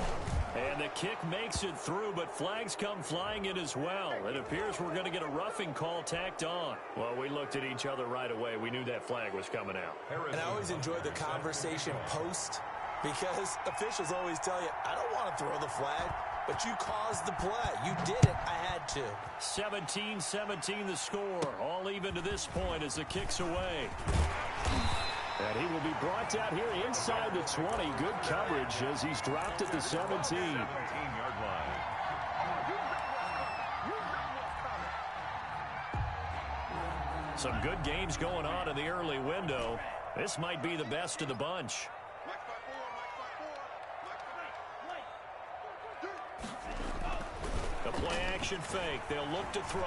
And the kick makes it through, but flags come flying in as well. It appears we're going to get a roughing call tacked on. Well, we looked at each other right away. We knew that flag was coming out. And I always enjoy the conversation post because officials always tell you, I don't want to throw the flag, but you caused the play. You did it. I had to. 17-17 the score. All even to this point as the kick's away. And he will be brought first out here inside the 20. Good coverage as he's dropped at the 17. 17-yard line. Some good games going on in the early window. This might be the best of the bunch. The play action fake. They'll look to throw.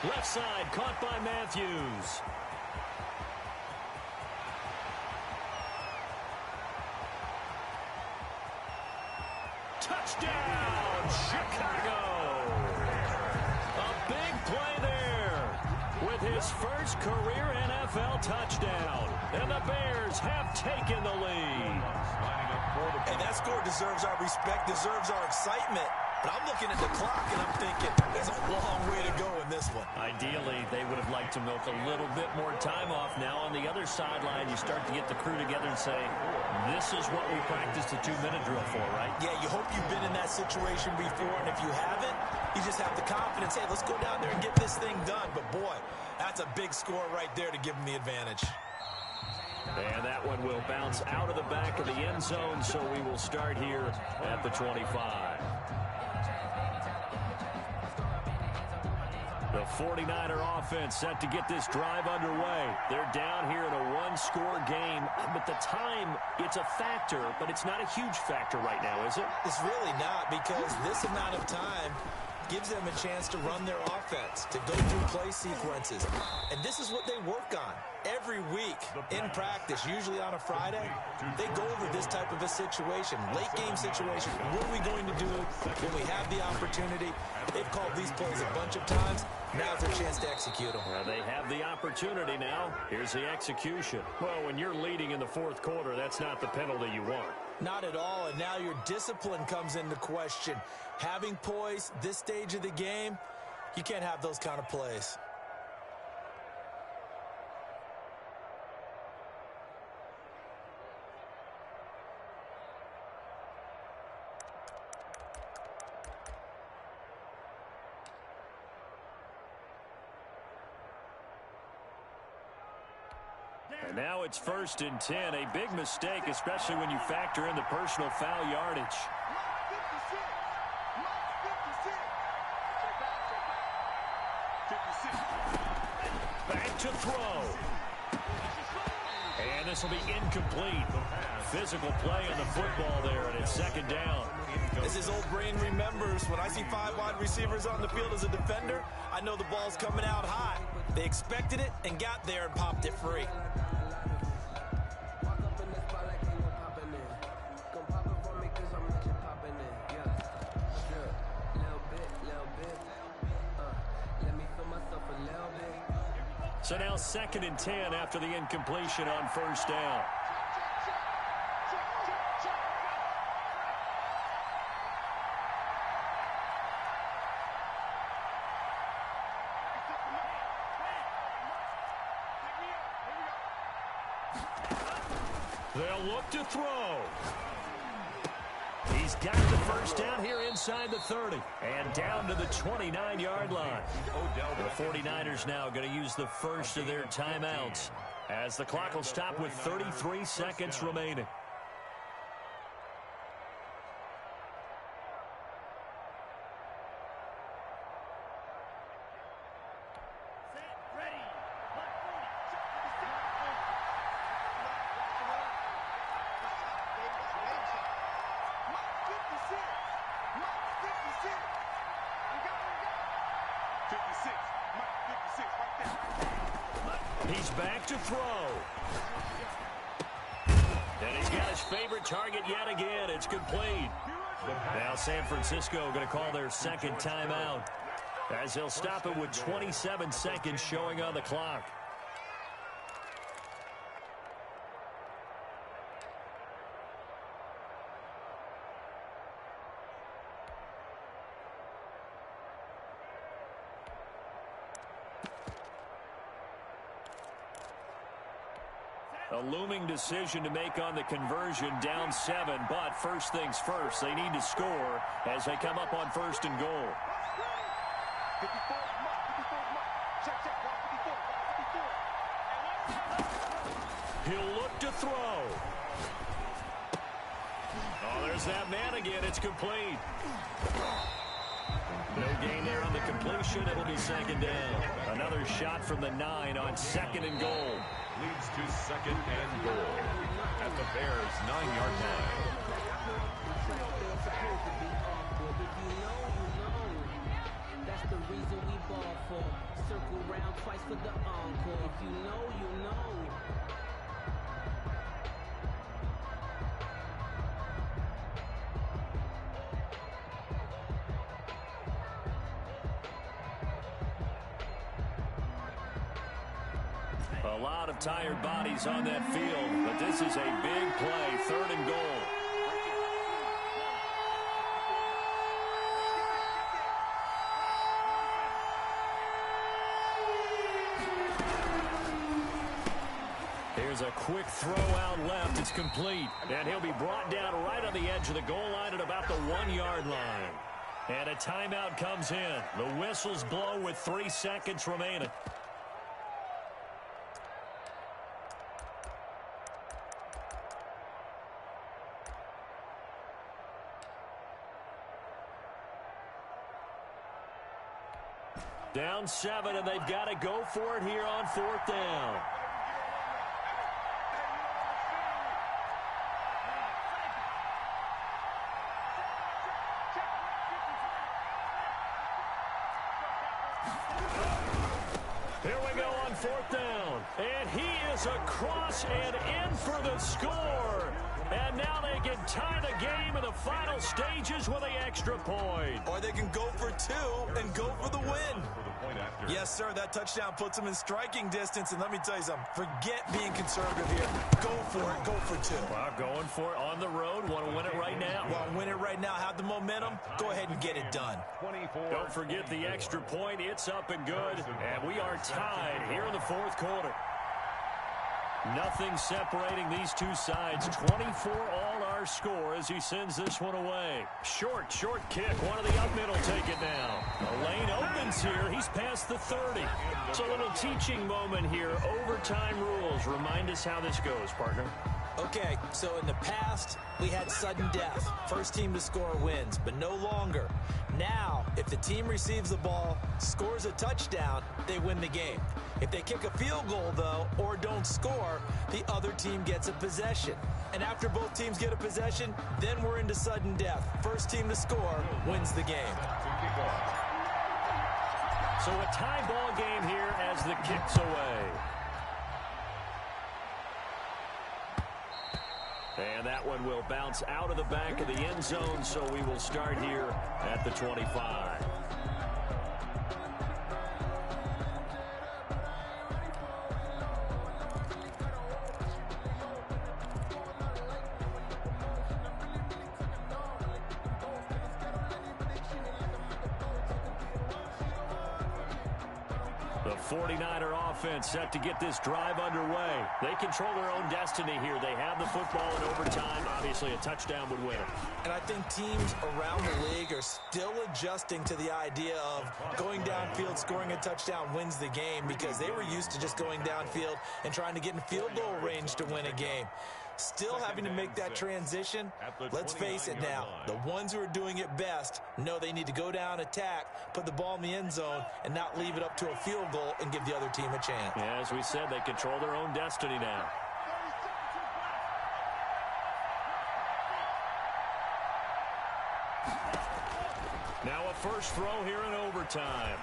Left side caught by Matthews. Touchdown, Chicago. A big play there with his first career NFL touchdown. And the Bears have taken the lead. Hey, that score deserves our respect, deserves our excitement. But I'm looking at the clock, and I'm thinking, there's a long way to go in this one. Ideally, they would have liked to milk a little bit more time off. Now on the other sideline, you start to get the crew together and say, this is what we practiced a 2-minute drill for, right? Yeah, you hope you've been in that situation before, and if you haven't, you just have the confidence, hey, let's go down there and get this thing done. But, boy, that's a big score right there to give them the advantage. And that one will bounce out of the back of the end zone, so we will start here at the 25. The 49er offense set to get this drive underway. They're down here in a one-score game, but the time, it's a factor, but it's not a huge factor right now, is it? It's really not, because this amount of time gives them a chance to run their offense, to go through play sequences. And this is what they work on every week in practice, usually on a Friday. They go over this type of a situation, late game situation. What are we going to do when we have the opportunity? They've called these plays a bunch of times. Now's their chance to execute them. Well, they have the opportunity now. Here's the execution. Well, when you're leading in the fourth quarter, that's not the penalty you want. Not at all, and now your discipline comes into question. Having poise this stage of the game, you can't have those kind of plays. And now it's 1st and 10. A big mistake, especially when you factor in the personal foul yardage. Back to throw. And this will be incomplete. Physical play on the football there, and it's 2nd down. As his old brain remembers, when I see 5 wide receivers on the field as a defender, I know the ball's coming out high. They expected it and got there and popped it free. So now 2nd and 10 after the incompletion on 1st down. They'll look to throw. He's got the first down here inside the 30 and down to the 29-yard line. The 49ers now going to use the first of their timeouts as the clock will stop with 33 seconds remaining. He's back to throw. And he's got his favorite target yet again. It's complete. Now San Francisco going to call their 2nd timeout as they'll stop it with 27 seconds showing on the clock. A looming decision to make on the conversion, down 7, but first things first, they need to score as they come up on 1st and goal. He'll look to throw. Oh, there's that man again. It's complete. No gain there on the completion. It'll be second down. Another shot from the 9 on 2nd and goal. Leads to 2nd and goal at the Bears' 9-yard line. That's the reason we ball for. Circle round twice for the encore. If you know, you know. A lot of tired bodies on that field, but this is a big play, 3rd and goal. Here's a quick throw out left. It's complete. And he'll be brought down right on the edge of the goal line at about the 1-yard line. And a timeout comes in. The whistles blow with 3 seconds remaining. Down 7, and they've got to go for it here on 4th down. Here we go on 4th down. And he is across and in for the score. And now they can tie the game in the final stages with the extra point. Or they can go for 2 and go for the win. Yes, sir, that touchdown puts them in striking distance. And let me tell you something, forget being conservative here. Go for it, go for 2. Well, going for it on the road. Want to win it right now. Want to win it right now, have the momentum, go ahead and get it done. Don't forget the extra point. It's up and good. And we are tied here in the 4th quarter. Nothing separating these two sides. 24 all our score as he sends this one away. Short kick. One of the up mid will take it now. The lane opens here. He's past the 30. It's a little teaching moment here. Overtime rules. Remind us how this goes, partner. Okay, so in the past, we had sudden death. First team to score wins, but no longer. Now, if the team receives the ball, scores a touchdown, they win the game. If they kick a field goal, though, or don't score, the other team gets a possession. And after both teams get a possession, then we're into sudden death. First team to score wins the game. So a tie ball game here as the kick's away. And that one will bounce out of the back of the end zone, so we will start here at the 25. The 49er offense set to get this drive underway. They control their own destiny here. They have the football in overtime. Obviously, a touchdown would win it. And I think teams around the league are still adjusting to the idea of going downfield, scoring a touchdown wins the game, because they were used to just going downfield and trying to get in field goal range to win a game. Still having to make that transition. Let's face it now, the ones who are doing it best know they need to go down, attack, put the ball in the end zone, and not leave it up to a field goal and give the other team a chance. Yeah, as we said, they control their own destiny now. Now a first throw here in overtime.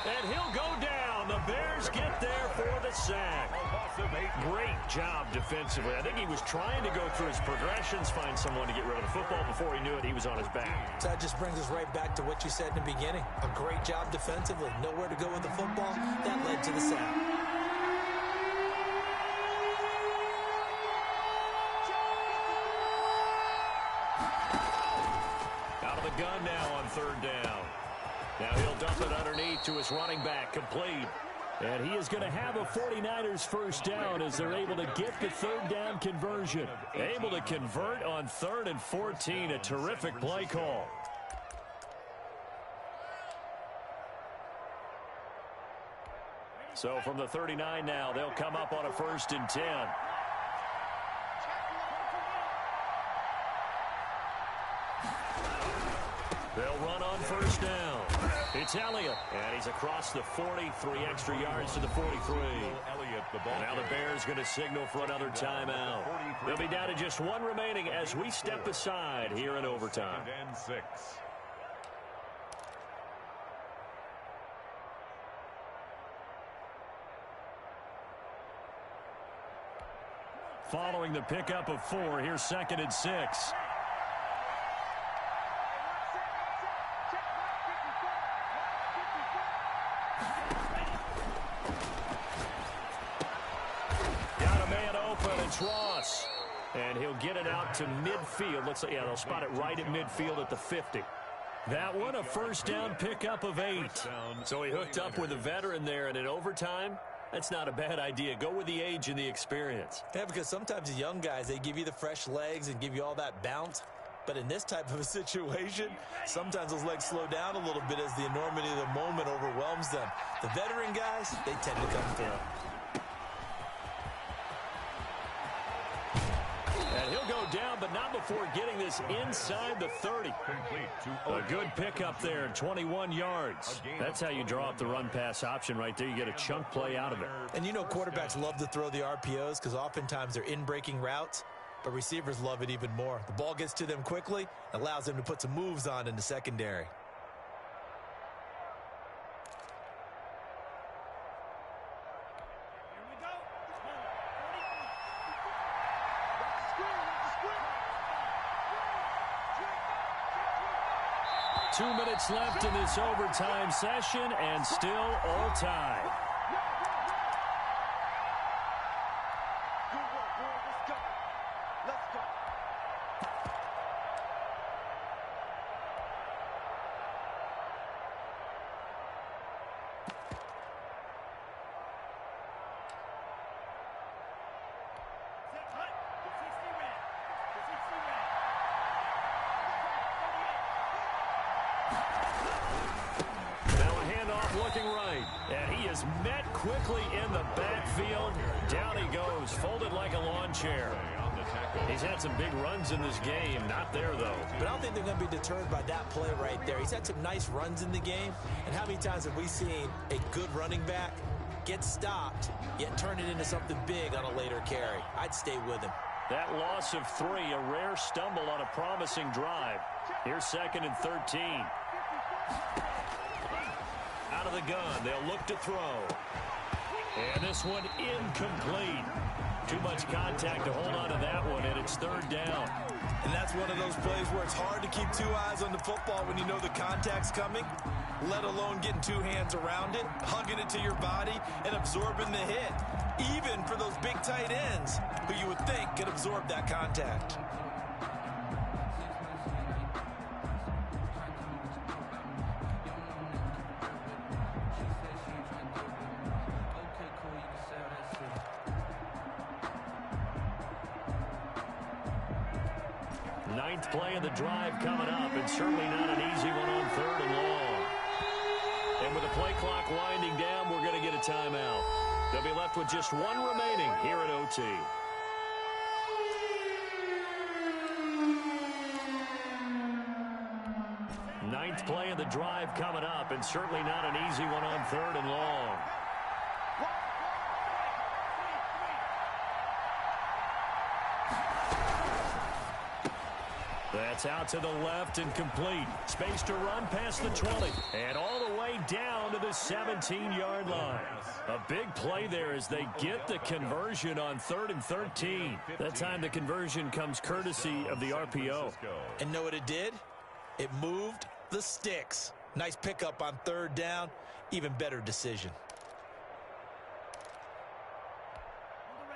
And he'll go down. The Bears get there for the sack. Great job defensively. I think he was trying to go through his progressions, find someone to get rid of the football. Before he knew it, he was on his back. So that just brings us right back to what you said in the beginning. A great job defensively. Nowhere to go with the football. That led to the sack. Out of the gun now on 3rd down. Now he'll dump it underneath to his running back, complete. And he is going to have a 49ers first down as they're able to get the 3rd down conversion. Able to convert on 3rd and 14, a terrific play call. So from the 39 now, they'll come up on a 1st and 10. They'll run on 1st down. It's Elliott, and he's across the 40, 3 extra yards to the 43. And now the Bears going to signal for another timeout. They'll be down to just 1 remaining as we step aside here in overtime. 2nd and 6. Following the pickup of 4, here's 2nd and 6. Ross, and he'll get it out to midfield. Looks like, yeah, they'll spot it right at midfield at the 50. That one, a 1st down pickup of 8. So he hooked up with a veteran there, and in overtime, that's not a bad idea. Go with the age and the experience. Yeah, because sometimes the young guys, they give you the fresh legs and give you all that bounce. But in this type of a situation, sometimes those legs slow down a little bit as the enormity of the moment overwhelms them. The veteran guys, they tend to come through. And he'll go down, but not before getting this inside the 30. A good pickup there, 21 yards. That's how you draw up the run-pass option right there. You get a chunk play out of it. And you know quarterbacks love to throw the RPOs because oftentimes they're in-breaking routes, but receivers love it even more. The ball gets to them quickly, allows them to put some moves on in the secondary. Two minutes left in this overtime session, and still all tied. Good work, boy. Let's go. Let's go. Looking right, and he is met quickly in the backfield. Down he goes, folded like a lawn chair. He's had some big runs in this game, not there though. But I don't think they're going to be deterred by that play right there. He's had some nice runs in the game, and how many times have we seen a good running back get stopped, yet turn it into something big on a later carry? I'd stay with him. That loss of 3, a rare stumble on a promising drive. Here's 2nd and 13. Out of the gun, they'll look to throw. And this one incomplete. Too much contact to hold on to that one, and it's 3rd down. And that's one of those plays where it's hard to keep 2 eyes on the football when you know the contact's coming, let alone getting 2 hands around it, hugging it to your body, and absorbing the hit. Even for those big tight ends who you would think could absorb that contact. Ninth play of the drive coming up, and certainly not an easy one on 3rd and long. And with the play clock winding down, we're going to get a timeout. They'll be left with just 1 remaining here at OT. Ninth play of the drive coming up, and certainly not an easy one on 3rd and long. That's out to the left and complete. Space to run past the 20. And all the way down to the 17-yard line. A big play there as they get the conversion on 3rd and 13. That time the conversion comes courtesy of the RPO. And know what it did? It moved the sticks. Nice pickup on 3rd down. Even better decision.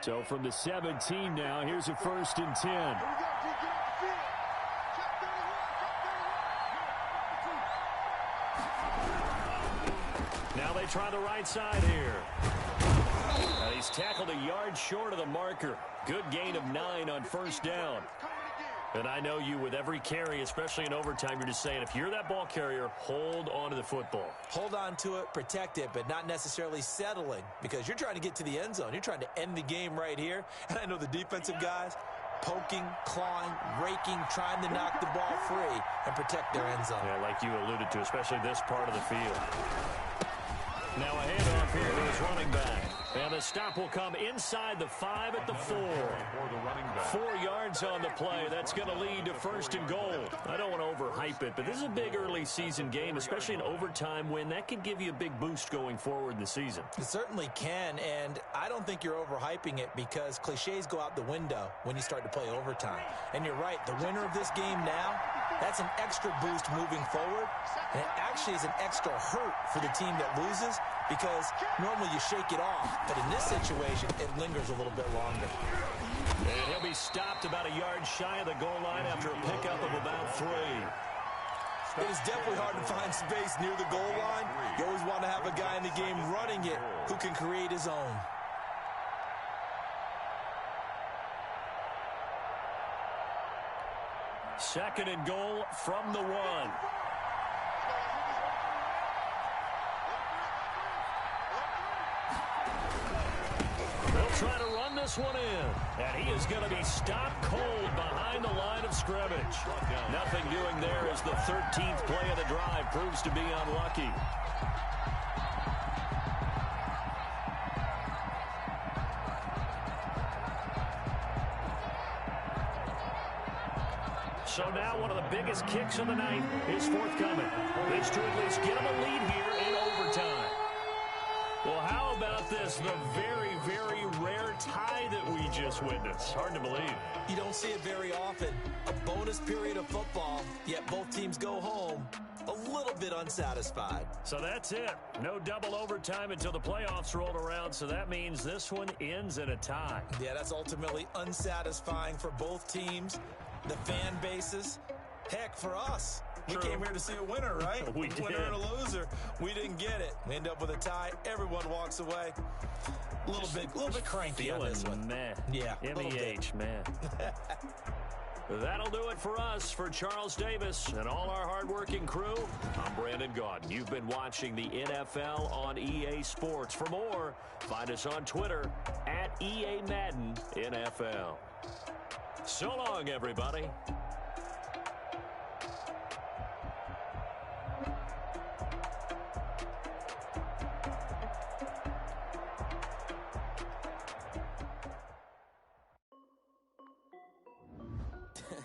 So from the 17 now, here's a 1st and 10. Now they try the right side here. He's tackled a yard short of the marker. Good gain of 9 on 1st down. And I know you, with every carry, especially in overtime, you're just saying, if you're that ball carrier, hold on to the football. Hold on to it, protect it, but not necessarily settling, because you're trying to get to the end zone. You're trying to end the game right here. And I know the defensive guys poking, clawing, raking, trying to knock the ball free and protect their end zone. Yeah, like you alluded to, especially this part of the field. Now a handoff here to his running back. And the stop will come inside the 5 at the 4. 4 yards on the play. That's going to lead to 1st and goal. I don't want to overhype it, but this is a big early season game, especially an overtime win. That can give you a big boost going forward in the season. It certainly can, and I don't think you're overhyping it because cliches go out the window when you start to play overtime. And you're right, the winner of this game now, that's an extra boost moving forward, and it actually is an extra hurt for the team that loses because normally you shake it off, but in this situation, it lingers a little bit longer. And he'll be stopped about a yard shy of the goal line after a pickup of about 3. It is definitely hard to find space near the goal line. You always want to have a guy in the game running it who can create his own. Second and goal from the 1. They'll try to run this one in. And he is going to be stopped cold behind the line of scrimmage. Nothing doing there as the 13th play of the drive proves to be unlucky. So now one of the biggest kicks of the night is forthcoming. This to at least get them a lead here in overtime. Well, how about this? The very, very rare tie that we just witnessed. Hard to believe. You don't see it very often. A bonus period of football, yet both teams go home a little bit unsatisfied. So that's it. No double overtime until the playoffs rolled around, so that means this one ends in a tie. Yeah, that's ultimately unsatisfying for both teams. The fan bases, heck, for us. We came here to see a winner, right? We did. Winner and a loser. We didn't get it. We end up with a tie. Everyone walks away. A little bit cranky on this one. Meh. Yeah, MEH, man. That'll do it for us. For Charles Davis and all our hardworking crew, I'm Brandon Gaudin. You've been watching the NFL on EA Sports. For more, find us on Twitter @EA Madden NFL. So long, everybody.